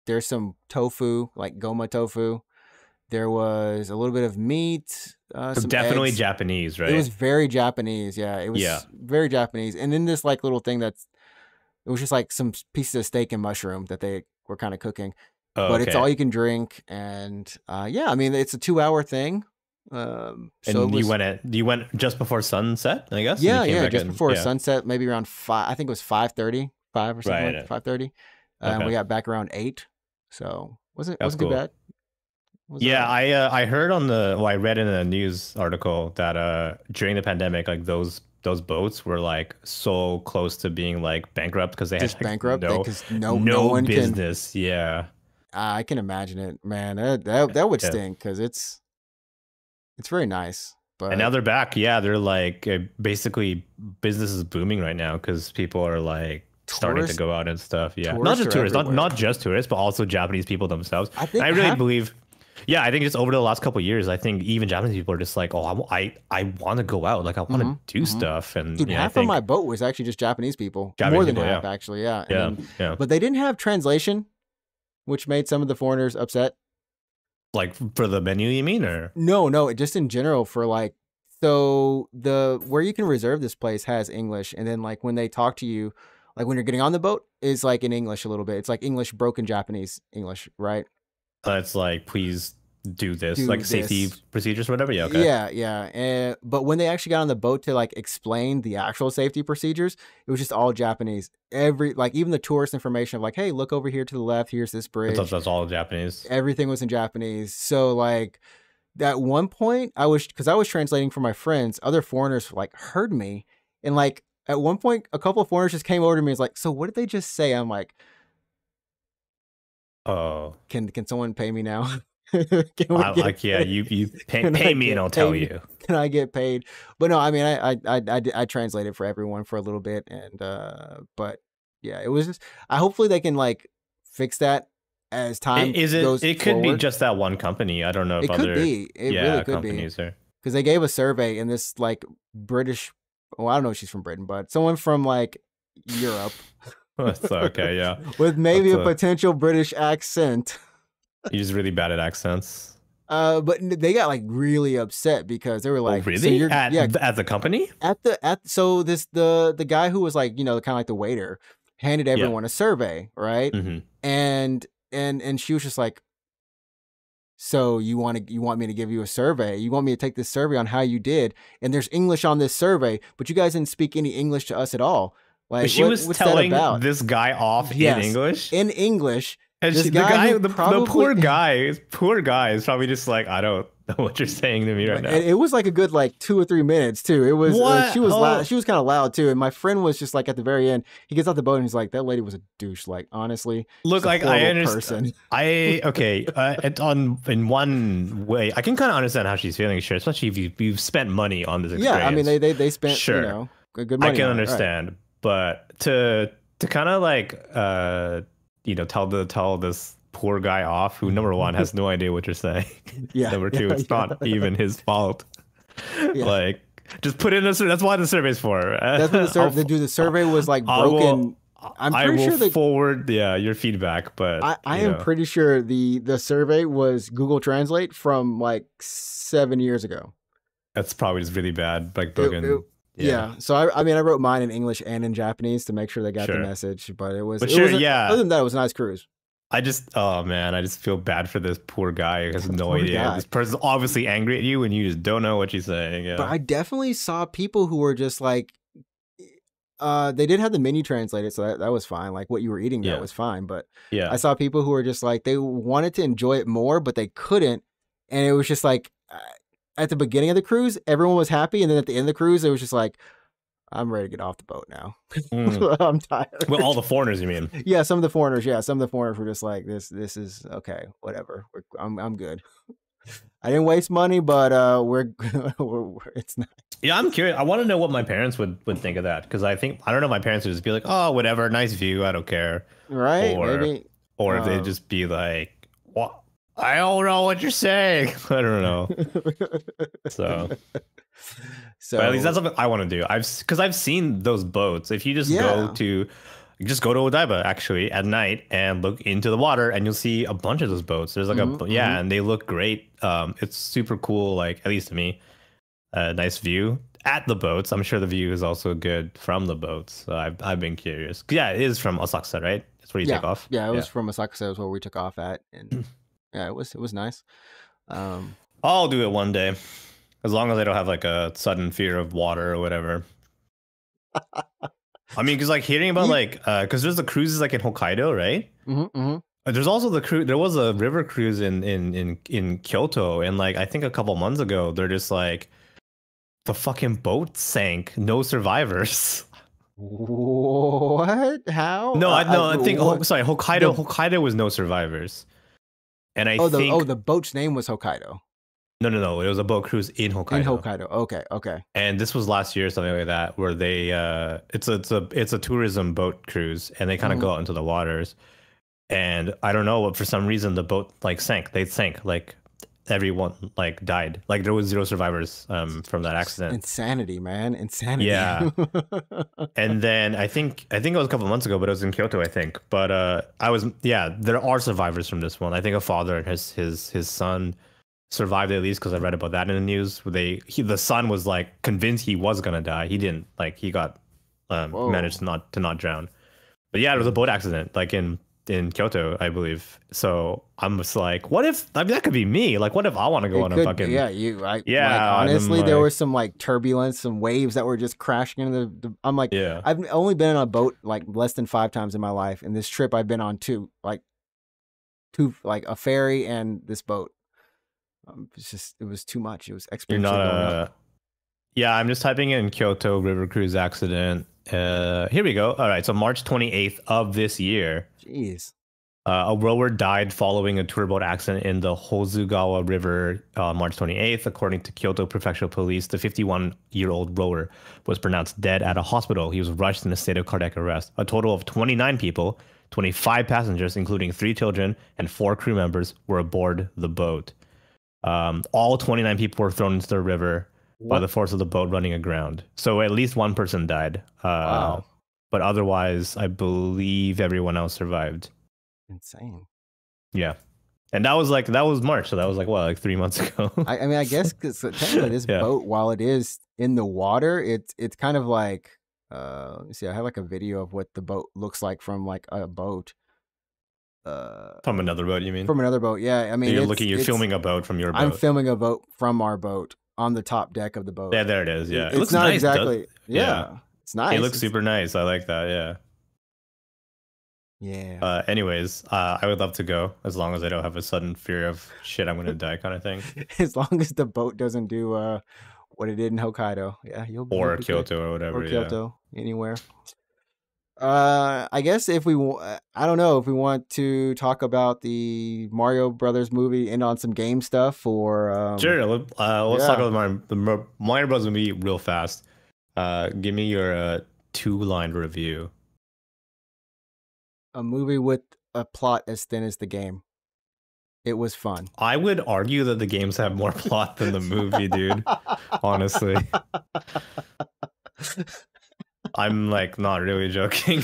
There's some tofu, like goma tofu. There was a little bit of meat. So some definitely eggs. Japanese, right? It was very Japanese. Yeah, it was very Japanese. And then this like little thing it was just like some pieces of steak and mushroom that they we're kind of cooking. Oh, But it's okay. all you can drink, and yeah, I mean it's a 2 hour thing. So it And was you went just before sunset, I guess, and you yeah, came yeah, back just in. before Yeah. sunset, maybe around 5. I think it was 5:30, 5 or something like Right. 5:30, and we Okay. got back around 8. So That's wasn't too cool. bad. It was all Yeah, right. I heard on the well, I read in a news article that during the pandemic, like those boats were like so close to being like bankrupt because they had Just like bankrupt because no no one can. business. Yeah. I can imagine it, man. That would Yeah. stink because it's very nice, And now but they're back. Yeah, they're like basically business is booming right now because people are like starting to tourists go out and stuff. Yeah, not tourists just are tourists, not everywhere. just tourists, but also Japanese people themselves. I And think I really half. believe, yeah, I think just over the last couple of years, I think even Japanese people are just like, oh, I want to go out, like I want to Hmm. do Hmm. stuff, and Dude, yeah, I half of my think boat was actually just Japanese people. More Japanese than people, half, yeah, actually. Yeah, and yeah, then yeah, but they didn't have translation, which made some of the foreigners upset. like for the menu, you mean, or No, no, just in general for like so the where you can reserve this place has English, and then like when they talk to you, like when you're getting on the boat, is like in English a little bit. It's like English broken Japanese English, right? it's like please do this, Do like safety this. procedures, or whatever. Yeah, okay. Yeah, yeah. But when they actually got on the boat to like explain the actual safety procedures, it was just all Japanese. Every like even the tourist information of like, hey, look over here to the left. Here's this bridge. That's all Japanese. Everything was in Japanese. So like at one point, I was because I was translating for my friends. Other foreigners like heard me, and like at one point, a couple of foreigners just came over to me. And was like, so what did they just say? I'm like, Oh. can someone pay me now? Can we I get like, yeah, paid? you Can I pay me and get I'll tell paid? you. Can I get paid? But no, I mean, I translated for everyone for a little bit, and but yeah, it was just. I hopefully they can like fix that as time Is it? goes It could be forward. just that one company. I don't know if It could other, be. It really yeah, could be companies are. because they gave a survey in this like British. Well, I don't know if she's from Britain, but someone from like Europe That's okay. Yeah, with maybe that's a a. potential British accent. You're just really bad at accents. But they got like really upset because they were Oh, like, "So really? you're yeah At the company? at so this the guy who was like kind of like the waiter handed Yeah. everyone a survey, right? Hmm. And she was just like, so you want me to give you a survey? You want me to take this survey on how you did? And there's English on this survey, but you guys didn't speak any English to us at all. But Like she was what's that telling about? this guy off in Yes, English, in English. and This the guy who the probably poor guy is probably just like, I don't know what you're saying to me right and now. it was like a good like 2 or 3 minutes too. It was What? she was Oh, loud. She was kind of loud too. And my friend was just like at the very end. He gets off the boat and he's like, "That lady was a douche. Like honestly, look, she's a like I horrible understand. person." I okay. On in one way, I can kind of understand how she's feeling. Sure, especially if you've spent money on this Yeah, I mean experience. they spent Sure, good I money can on it, right? understand, but to kind of like tell this poor guy off who number one has no idea what you're saying. Yeah, Number yeah, two, it's yeah, not even his fault. yeah. Like, just put in a. That's why the survey's for. That's what the survey was like I will. broken. I'm I pretty will sure that forward, yeah, your feedback, but I am pretty sure the survey was Google Translate from like 7 years ago. that's probably just really bad. Like It, it, broken, yeah, yeah. So I mean I wrote mine in English and in Japanese to make sure they got the sure. message, but it was But it sure, was other yeah. than that it was a nice cruise. I just, oh man, I just feel bad for this poor guy who has no Poor idea. guy. This person's obviously angry at you, and you just don't know what she's saying. But Yeah, I definitely saw people who were just like they did have the menu translated, so that was fine. Like what you were eating that yeah, was fine, but I yeah. saw people who were just like they wanted to enjoy it more, but they couldn't. And it was just like at the beginning of the cruise, everyone was happy, and then at the end of the cruise, it was just like I'm ready to get off the boat now. Mm. I'm tired. Well, all the foreigners, you mean? Yeah, some of the foreigners. Yeah, some of the foreigners were just like, "This is okay, whatever. I'm good. I didn't waste money, but it's not Yeah, I'm curious. I want to know what my parents would think of that because I don't know. My parents would just be like, "Oh, whatever, nice view. I don't care," right. or Maybe. or if they Um, just be like, "What? I don't know what you're saying." I don't know. So, but at least that's so something I want to do. Because I've seen those boats. If you just go yeah. to you just go to Odaiba actually at night and look into the water and you'll see a bunch of those boats. There's like Hmm. yeah, and they look great. It's super cool, like at least to me, a nice view. at the boats. I'm sure the view is also good from the boats. So I've been curious. Yeah, it is from Asakusa, right? That's where you take off. Yeah, it was from Asakusa, was where we took off at, and yeah, it was nice. I'll do it one day, as long as I don't have like a sudden fear of water or whatever. I mean, because like hearing about because there's the cruises like in Hokkaido, right? There's also the cruise. There was a river cruise in Kyoto, and like I think a couple months ago, they're just like the fucking boat sank, no survivors. What? How? No, I think sorry, Hokkaido was no survivors, and I think the boat's name was Hokkaido. No, it was a boat cruise in Hokkaido. In Hokkaido, okay. And this was last year, something like that, where they it's a tourism boat cruise, and they kind of go out into the waters. And I don't know, but for some reason the boat like sank. They sank, like everyone like died. Like there was 0 survivors from that accident. Insanity, man, insanity. Yeah. And then I think it was a couple months ago, but it was in Kyoto, I think. But there are survivors from this one. I think a father and his son survived, at least, because I read about that in the news. The son was like convinced he was gonna die. He didn't. Like he got managed to not drown. But yeah, it was a boat accident, like in Kyoto, I believe. So I'm just like, what if, I mean, that could be me. Like, what if I want to go on a fucking... honestly, there was some like turbulence, some waves that were just crashing into the I'm like, I've only been on a boat like less than 5 times in my life. And this trip I've been on two, like a ferry and this boat. It was too much. It was exponentially. Yeah, I'm just typing in Kyoto River Cruise accident. Here we go. All right, so March 28th of this year. Jeez. A rower died following a tour boat accident in the Hozugawa River on March 28th. According to Kyoto Prefectural Police, the 51-year-old rower was pronounced dead at a hospital. He was rushed in a state of cardiac arrest. A total of 29 people, 25 passengers, including 3 children and 4 crew members, were aboard the boat. All 29 people were thrown into the river by the force of the boat running aground. So at least one person died. Wow. But otherwise, I believe everyone else survived. Insane. Yeah. And that was March. So that was like 3 months ago. I mean, I guess because technically this boat, while it is in the water, it's kind of like, let me see, I have like a video of what the boat looks like from like a boat. From another boat, you mean? From another boat, yeah. I mean, you're filming a boat from your boat. I'm filming a boat from our boat on the top deck of the boat. Yeah, there it is. Yeah, it looks not nice, exactly. Yeah, it's nice. It looks super nice. I like that. Yeah. Yeah. Anyways, I would love to go, as long as I don't have a sudden fear of shit, I'm gonna die kind of thing. As long as the boat doesn't do what it did in Hokkaido. Yeah, you'll Kyoto or whatever. Or Kyoto, anywhere. I guess I don't know if we want to talk about the Mario Brothers movie, end on some game stuff, or sure. Let's talk about the Mario Brothers movie real fast. Give me your 2-line review. A movie with a plot as thin as the game. It was fun. I would argue that the games have more plot than the movie, dude. Honestly. I'm like not really joking.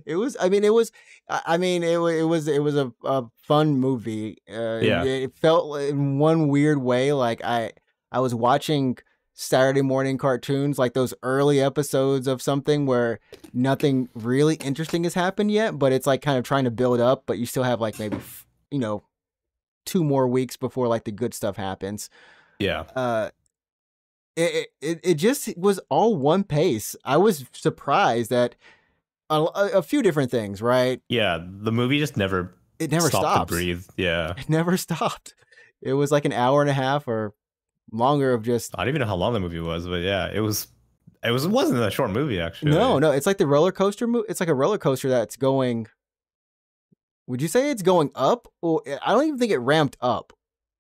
It was a fun movie. It felt in one weird way like I was watching Saturday morning cartoons, like those early episodes of something where nothing really interesting has happened yet, but it's like kind of trying to build up, but you still have like maybe 2 more weeks before like the good stuff happens. Yeah. It just was all one pace. I was surprised that a few different things, right? Yeah, the movie just never stopped to breathe. Yeah. It never stopped. It was like an hour and a half or longer of just... I don't even know how long the movie was, but yeah, it wasn't a short movie, actually. No, it's like the roller coaster movie. It's like a roller coaster that's going... Would you say it's going up? Or I don't even think it ramped up.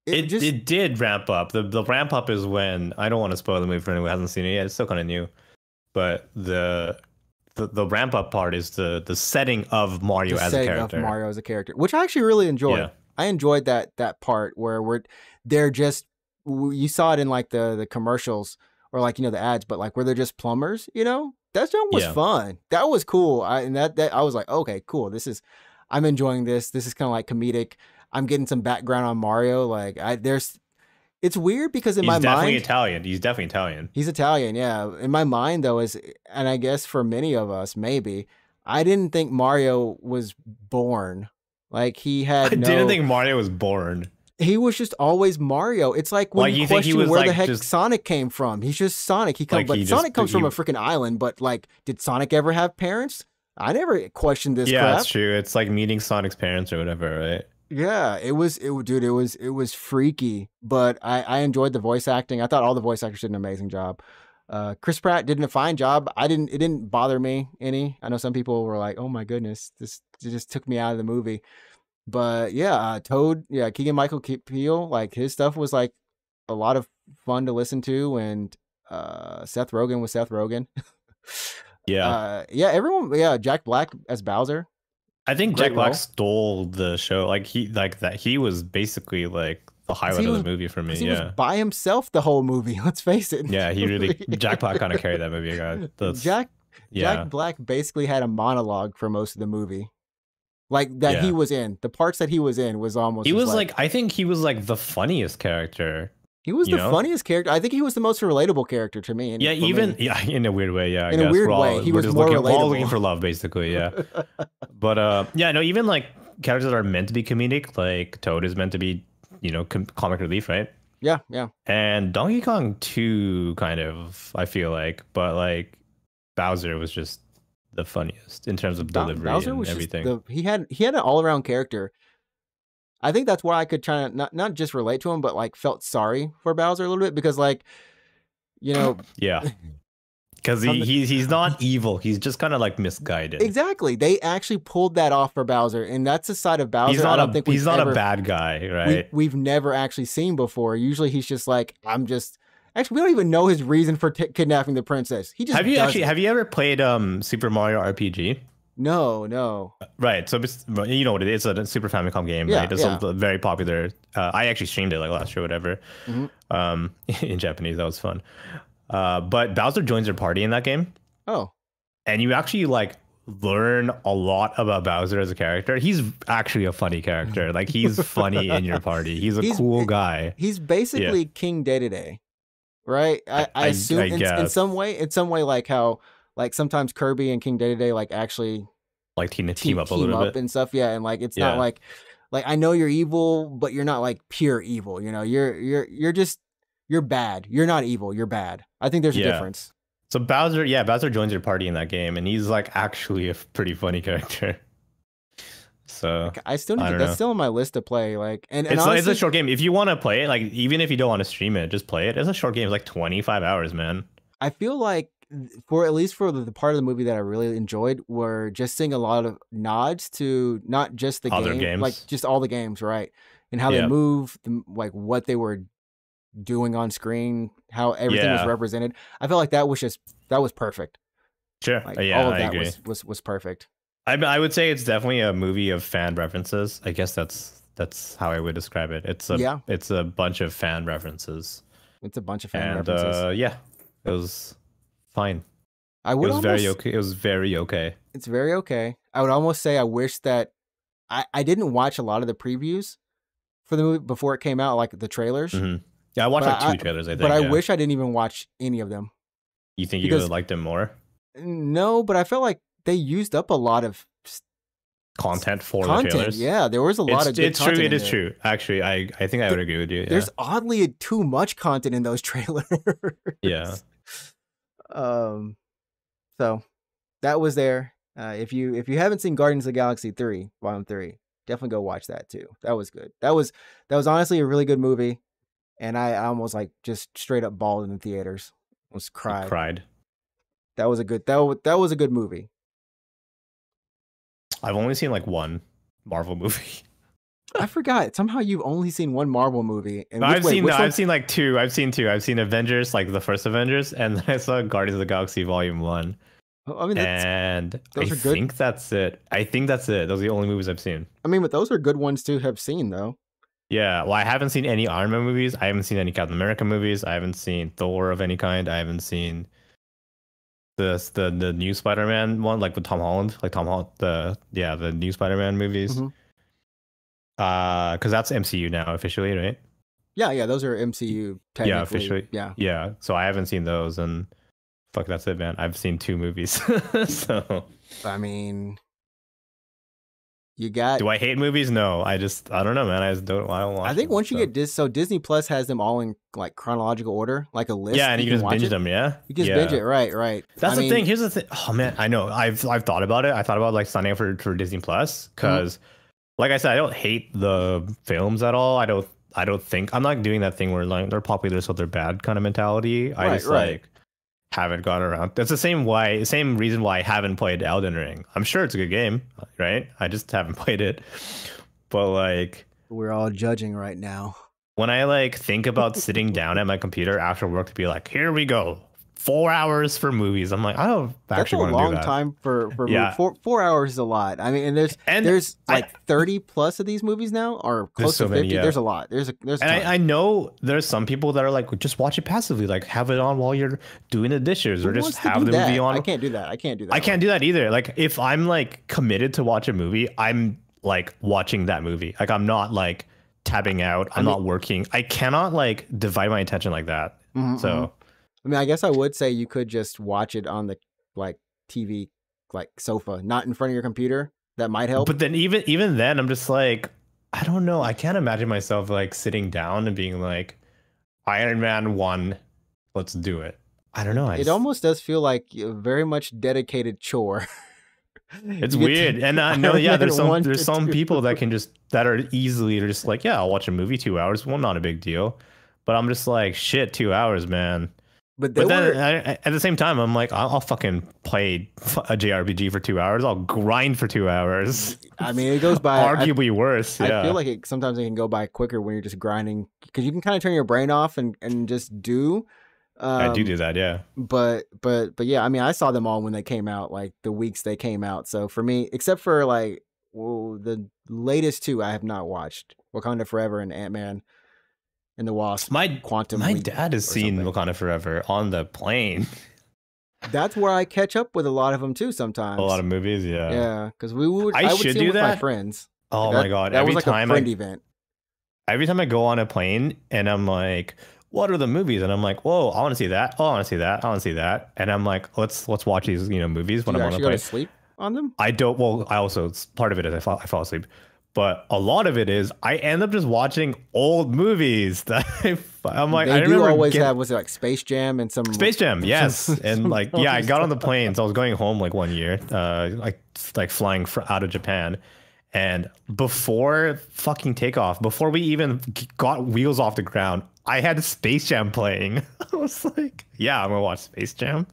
It did ramp up. The ramp up is when... I don't want to spoil the movie for anyone who hasn't seen it yet. It's still kind of new. But the ramp up part is the setting of Mario as a character. Which I actually really enjoyed. Yeah. I enjoyed that part where they're just... You saw it in like the commercials or like, the ads, but like where they're just plumbers, that jump was fun. That was cool. I was like, okay, cool. I'm enjoying this. This is kind of like comedic. I'm getting some background on Mario. Like it's weird because in He's my definitely mind, Italian. He's definitely Italian. he's Italian. Yeah. In my mind though, and I guess for many of us, maybe I didn't think Mario was born. Like he I had didn't no, think Mario was born. he was just always Mario. It's like when Like you you think he question was where the like heck just Sonic came from. He's just Sonic. like But he Sonic just comes from he a freaking island. But like, did Sonic ever have parents? I never questioned this Yeah, crap. it's true. It's like meeting Sonic's parents or whatever, right? Yeah, dude, it was freaky, but I enjoyed the voice acting. I thought all the voice actors did an amazing job. Chris Pratt did a fine job. It didn't bother me any. I know some people were like, oh my goodness, this it just took me out of the movie. But yeah, Toad, yeah, Keegan Michael Peel, like his stuff was like a lot of fun to listen to, and Seth Rogen was Seth Rogen. Yeah. Yeah, everyone, yeah, Jack Black as Bowser, I think great Jack Black role. stole the show. Like he was basically like the 'Cause highlight of the movie for me. He was Yeah. by himself the whole movie. Let's face it. Yeah, he really Jack Black kind of carried that movie, guys. Jack Yeah. Black basically had a monologue for most of the movie, like that he Yeah. was in. The parts that he was in was almost. He just was like I think he was like the funniest character. he was you the know? funniest character. I think he was the most relatable character to me. Yeah, for even me. yeah, in a weird way, yeah. I In a guess. weird way, he we're was just more looking, we're all relatable. looking for love, basically, yeah. But yeah, no, even like characters that are meant to be comedic, like Toad is meant to be, comic relief, right? Yeah, yeah. And Donkey Kong 2 kind of, I feel like, but like Bowser was just the funniest in terms of delivery Bowser and was everything. just he had an all around character. I think that's why I could try to not just relate to him, but like felt sorry for Bowser a little bit because like, Yeah. Because he's not evil. He's just kind of like misguided. exactly. They actually pulled that off for Bowser, and that's a side of Bowser I don't think he's not a bad guy, right? We've never actually seen before. Usually he's just like, actually we don't even know his reason for kidnapping the princess. He just have you ever played Super Mario RPG? No. Right, so you know what it is. It's a Super Famicom game, Yeah, right? It's yeah. a very popular. I actually streamed it like last year, or whatever. Mm-hmm. In Japanese, that was fun. But Bowser joins your party in that game, Oh, and you actually like learn a lot about Bowser as a character. He's actually a funny character. Like he's funny in your party. He's a cool guy. he's basically King Day-to-Day, right? I assume in some way, like how like sometimes Kirby and King Day-to-Day like actually like team up a little bit and stuff. Yeah, and like it's not like I know you're evil, but you're not like pure evil. You're just you're bad. You're not evil. You're bad. I think there's a difference. So Bowser joins your party in that game, and he's like actually a pretty funny character. So I still need that's still on my list to play. Like, and honestly, it's a short game. If you want to play it, like even if you don't want to stream it, just play it. It's a short game. It's like 25 hours, man. I feel like at least for the part of the movie that I really enjoyed, were just seeing a lot of nods to not just the Other game, games. like just all the games, right? And how they move, like what they were doing on screen, how everything was represented. I felt like that was perfect. Sure. Like, yeah, all of I that agree. was perfect. I would say it's definitely a movie of fan references. I guess that's how I would describe it. It's a bunch of fan references. It's a bunch of fan references. Yeah, it was fine. It was very okay. It was very okay. It's very okay. I would almost say I wish that I didn't watch a lot of the previews for the movie before it came out, like the trailers. Mm-hmm. Yeah, I watched like 2 trailers, I think. But I wish I didn't even watch any of them. You think you would have liked them more? No, but I felt like they used up a lot of content for the trailers. Yeah, there was a lot of good content. It is true. Actually, I think I would agree with you. There's oddly too much content in those trailers. Yeah. So that was there. If you haven't seen Guardians of the Galaxy 3, Volume 3, definitely go watch that too. That was good. That was honestly a really good movie. And I almost like just straight up bawled in the theaters. Cried. That was a good movie. I've only seen like one Marvel movie. I forgot. Somehow you've only seen one Marvel movie. And I've seen like 2. I've seen 2. I've seen Avengers, like the first Avengers, and then I saw Guardians of the Galaxy Volume 1. I mean, I think that's it. Those are the only movies I've seen. I mean, but those are good ones to have seen, though. Yeah, well, I haven't seen any Iron Man movies. I haven't seen any Captain America movies. I haven't seen Thor of any kind. I haven't seen the new Spider-Man one, like with Tom Holland, the new Spider-Man movies. Mm-hmm. Because that's MCU now officially, right? Yeah, those are MCU technically. Yeah, officially. Yeah. So I haven't seen those, and fuck, that's it, man. I've seen 2 movies. So I mean, you got. do I hate movies? No, I don't know, man. I don't watch. I think them, once you get so Disney Plus has them all in like chronological order, like a list. Yeah, and you can just binge them. Yeah, you just binge it. Right. That's the thing. Here's the thing. Oh man, I know. I've thought about it. I thought about like signing up for Disney Plus because, like I said, I don't hate the films at all. I don't think I'm not doing that thing where like they're popular so they're bad kind of mentality. I just like haven't gone around. That's the same reason why I haven't played Elden Ring. I'm sure it's a good game, right? I just haven't played it. But like, we're all judging right now. When I like think about sitting down at my computer after work to be like, here we go, 4 hours for movies. I'm like, I don't actually want to do that. That's a long time for movies. 4 hours is a lot. I mean, and there's like 30 plus of these movies now, or close to 50. Many, yeah. There's a lot. There's I know there's some people that are like, just watch it passively, like have it on while you're doing the dishes, or just have the movie on. I can't do that. I can't do that either. Like if I'm like committed to watch a movie, I'm like watching that movie. Like I'm not like tabbing out. I'm not working. I cannot like divide my attention like that. So. I mean, I guess I would say you could just watch it on the like TV, like sofa, not in front of your computer. That might help. But then even then, I'm just like, I don't know. I can't imagine myself like sitting down and being like, Iron Man 1, let's do it. I don't know. It almost does feel like a very much dedicated chore. It's weird. And no, yeah, there's some people that are easily just like, yeah, I'll watch a movie 2 hours. Well, not a big deal. But I'm just like, shit, 2 hours, man. But then at the same time, I'm like, I'll fucking play a JRPG for 2 hours. I'll grind for 2 hours. I mean, it goes by arguably worse. Yeah. I feel like sometimes it can go by quicker when you're just grinding, because you can kind of turn your brain off and just do. I do that, yeah. But yeah, I mean, I saw them all when they came out, like the weeks they came out. So for me, except for like the latest 2, I have not watched Wakanda Forever and Ant-Man and the Wasp. My dad has seen Wakanda Forever on the plane. That's where I catch up with a lot of them too. Sometimes a lot of movies, yeah. Yeah, because I would see them with my friends. Oh my god, that was like a friend event. Every time I go on a plane and I'm like, what are the movies? And I'm like, whoa, I want to see that. Oh, I want to see that. I want to see that. And I'm like, let's watch these movies when I'm on a plane. Go to sleep on them? I don't. Well, I also, part of it is I fall asleep. But a lot of it is I end up just watching old movies that I'm like, they do always have, was it like Space Jam and some Space Jam, yes. And like, yeah, I got on the plane. So I was going home like one year, like flying out of Japan. And before fucking takeoff, before we even got wheels off the ground, I had Space Jam playing. I was like, yeah, I'm going to watch Space Jam.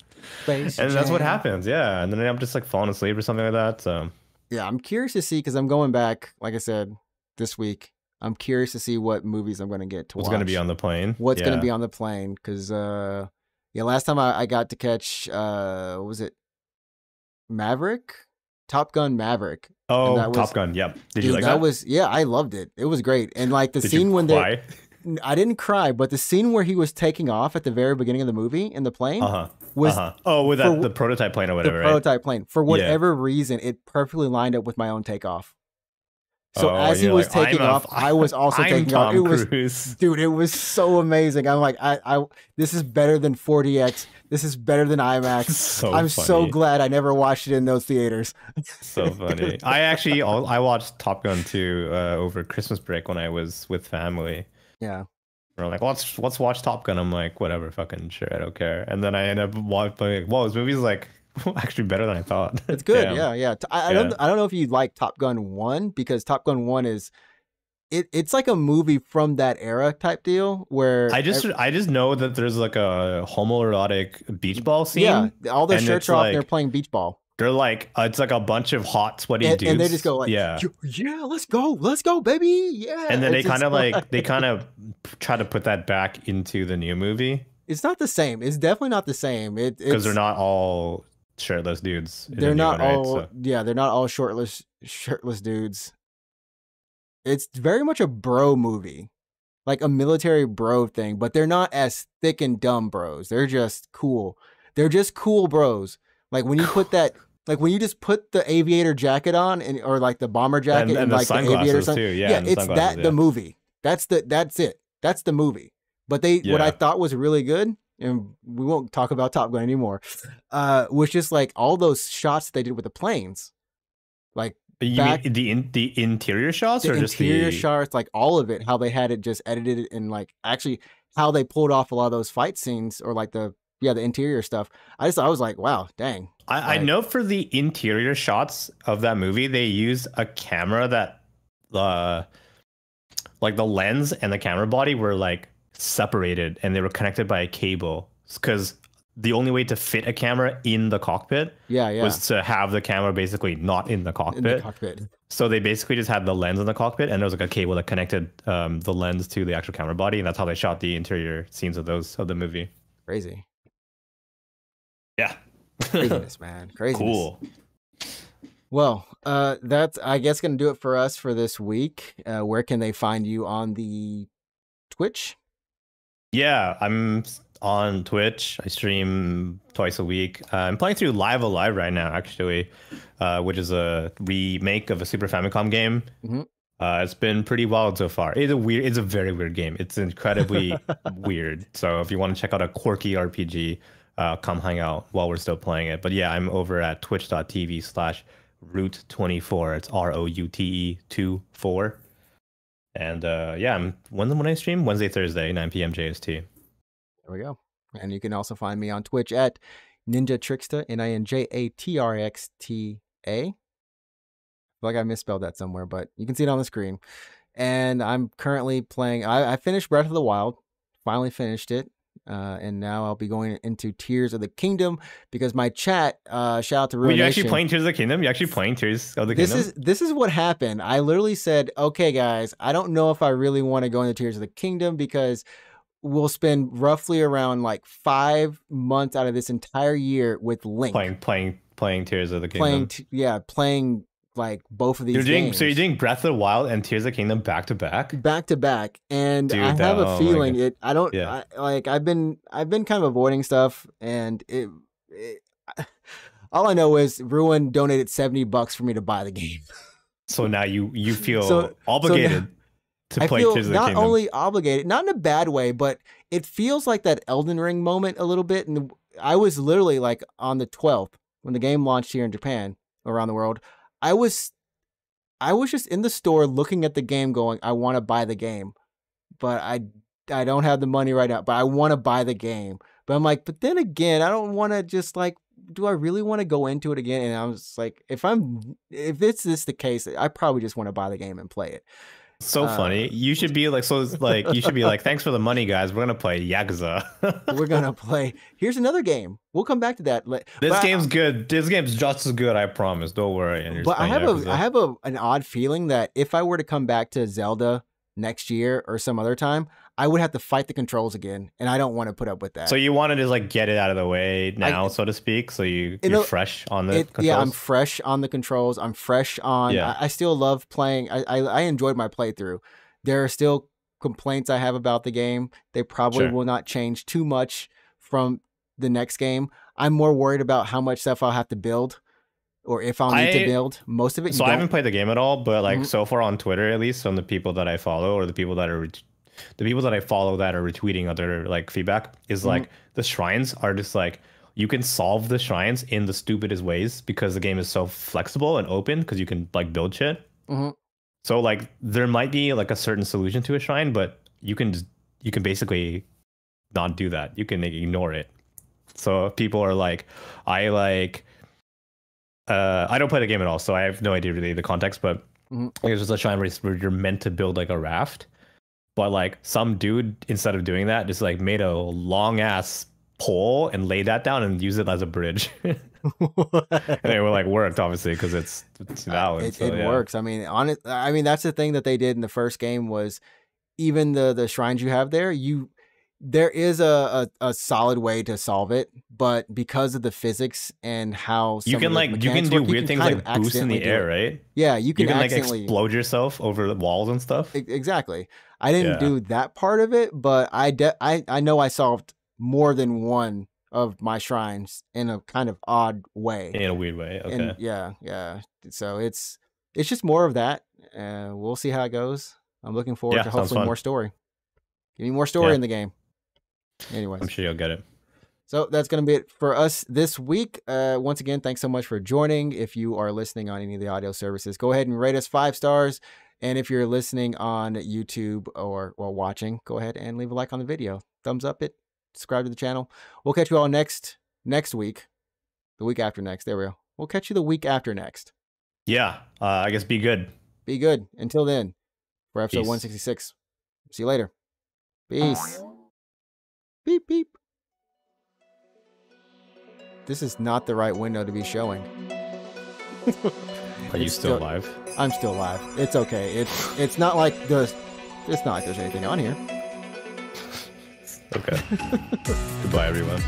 And that's what happens. Yeah. And then I'm just like falling asleep or something like that. So. Yeah, I'm curious to see, because I'm going back, like I said, this week. I'm curious to see what movies I'm going to get to watch. What's going to be on the plane? What's going to be on the plane? Because, last time I got to catch, what was it? Maverick? Top Gun Maverick. Oh, Top Gun, yep. Did you like that? Yeah, I loved it. It was great. And like the scene when they... I didn't cry, but the scene where he was taking off at the very beginning of the movie in the plane was with the prototype plane or whatever. The prototype plane. For whatever reason, it perfectly lined up with my own takeoff. So as he was taking off, I was also taking off. It was, dude, it was so amazing. I'm like, this is better than 4DX. This is better than IMAX. I'm so glad I never watched it in those theaters. So funny. I watched Top Gun 2 over Christmas break when I was with family. Yeah. We're like, let's watch Top Gun. I'm like, whatever, fucking sure, I don't care. And then I end up watching, wow, this movie's like actually better than I thought. It's good. Yeah. I don't know if you like Top Gun 1, because Top Gun 1 is it's like a movie from that era type deal where I just know that there's like a homoerotic beach ball scene. Yeah, all their shirts are off and they're playing beach ball. They're like, it's like a bunch of hot, sweaty dudes. And they just go like, yeah, let's go, baby. Yeah. And then they kind of try to put that back into the new movie. It's not the same. It's definitely not the same. Because they're not all shirtless dudes. They're not all, they're not all shirtless dudes. It's very much a bro movie, like a military bro thing, but they're not as thick and dumb bros. They're just cool. They're just cool bros. Like when you put that Like when you just put the aviator jacket on or like the bomber jacket and the like the aviator sunglasses too. yeah, it's that the movie. That's it. That's the movie. But what I thought was really good, and we won't talk about Top Gun anymore, was just like all those shots that they did with the planes. Like you mean the interior shots or just the interior shots, like all of it, how they had it just edited and like actually how they pulled off a lot of those fight scenes or like the interior stuff. I was like, wow, dang. I know for the interior shots of that movie, they used a camera that like the lens and the camera body were like separated and they were connected by a cable, because the only way to fit a camera in the cockpit was to have the camera basically not in the cockpit. So they basically just had the lens in the cockpit and there was like a cable that connected the lens to the actual camera body, and that's how they shot the interior scenes of the movie. Crazy. Yeah. Craziness, man. Craziness. Cool. Well, that's, I guess, going to do it for us for this week. Where can they find you on the Twitch? Yeah, I'm on Twitch. I stream twice a week. I'm playing through Live Alive right now, actually, which is a remake of a Super Famicom game. Mm-hmm. It's been pretty wild so far. It's a very weird game. It's incredibly weird. So if you want to check out a quirky RPG, come hang out while we're still playing it. But yeah, I'm over at twitch.tv/route24. It's ROUTE24. And yeah, when I stream, Wednesday, Thursday, 9 p.m. JST. There we go. And you can also find me on Twitch at Ninja Tricksta, NINJATRXTA. I feel like I misspelled that somewhere, but you can see it on the screen. And I'm currently playing, I finished Breath of the Wild, finally finished it. And now I'll be going into Tears of the Kingdom because my chat, shout out to Ruination. Wait, you actually playing Tears of the Kingdom? You actually playing Tears of the Kingdom? This is what happened. I literally said, okay, guys, I don't know if I really want to go into Tears of the Kingdom because we'll spend roughly around like 5 months out of this entire year with Link. Playing Tears of the Kingdom. Playing like both of these games. So you're doing Breath of the Wild and Tears of the Kingdom back to back, and dude, I have a feeling I've been kind of avoiding stuff, and it all I know is Ruin donated $70 for me to buy the game. So now you feel obligated to play Tears of the Kingdom. Not only obligated, not in a bad way, but it feels like that Elden Ring moment a little bit. And I was literally like on the 12th when the game launched here in Japan, around the world. I was just in the store looking at the game going, I want to buy the game, but I don't have the money right now, but I want to buy the game. But I'm like, but then again, I don't want to just like, do I really want to go into it again? And I was like, if it's this the case, I probably just want to buy the game and play it. So funny. You should be like, thanks for the money, guys. We're going to play Yakuza. We're going to play. Here's another game. We'll come back to that. This game's good. This game's just as good. I promise. Don't worry. But I have an odd feeling that if I were to come back to Zelda next year or some other time, I would have to fight the controls again. And I don't want to put up with that. So you want to just like get it out of the way now, so to speak. So you're fresh on the controls. Yeah, I'm fresh on the controls. I'm fresh on, I still love playing. I enjoyed my playthrough. There are still complaints I have about the game. They probably will not change too much from the next game. I'm more worried about how much stuff I'll have to build, or if I'll need to build. Most of it. So I haven't played the game at all, but like so far on Twitter, at least, from the people that I follow or the people that I follow that are retweeting other like feedback is like the shrines are just like, you can solve the shrines in the stupidest ways because the game is so flexible and open because you can like build shit. So like there might be like a certain solution to a shrine, but you can basically not do that. You can ignore it. So people are like, I don't play the game at all, so I have no idea really the context, but it's just a shrine where you're meant to build like a raft. But like some dude, instead of doing that, just like made a long ass pole and laid that down and used it as a bridge. And it like worked obviously because it's that one. It works. I mean, that's the thing that they did in the first game was even the shrines you have there, there is a solid way to solve it, but because of the physics and how you can do weird things like boost in the air, right? Yeah, you can like explode yourself over the walls and stuff. Exactly. I didn't do that part of it, but I know I solved more than one of my shrines in a kind of odd way. In a weird way. Okay. And yeah. So it's just more of that. We'll see how it goes. I'm looking forward to hopefully more story. Give me more story in the game. Anyways, I'm sure you'll get it. So that's going to be it for us this week. Once again, thanks so much for joining. If you are listening on any of the audio services, go ahead and rate us 5 stars. And if you're listening on YouTube or watching, go ahead and leave a like on the video. Thumbs up it. Subscribe to the channel. We'll catch you all next week. The week after next. There we go. We'll catch you the week after next. Yeah. I guess be good. Be good. Until then, for episode Peace. 166. See you later. Peace. Beep, beep. This is not the right window to be showing. Are you still live? I'm still live. It's okay. It's not like there's anything on here. Okay. Goodbye, everyone.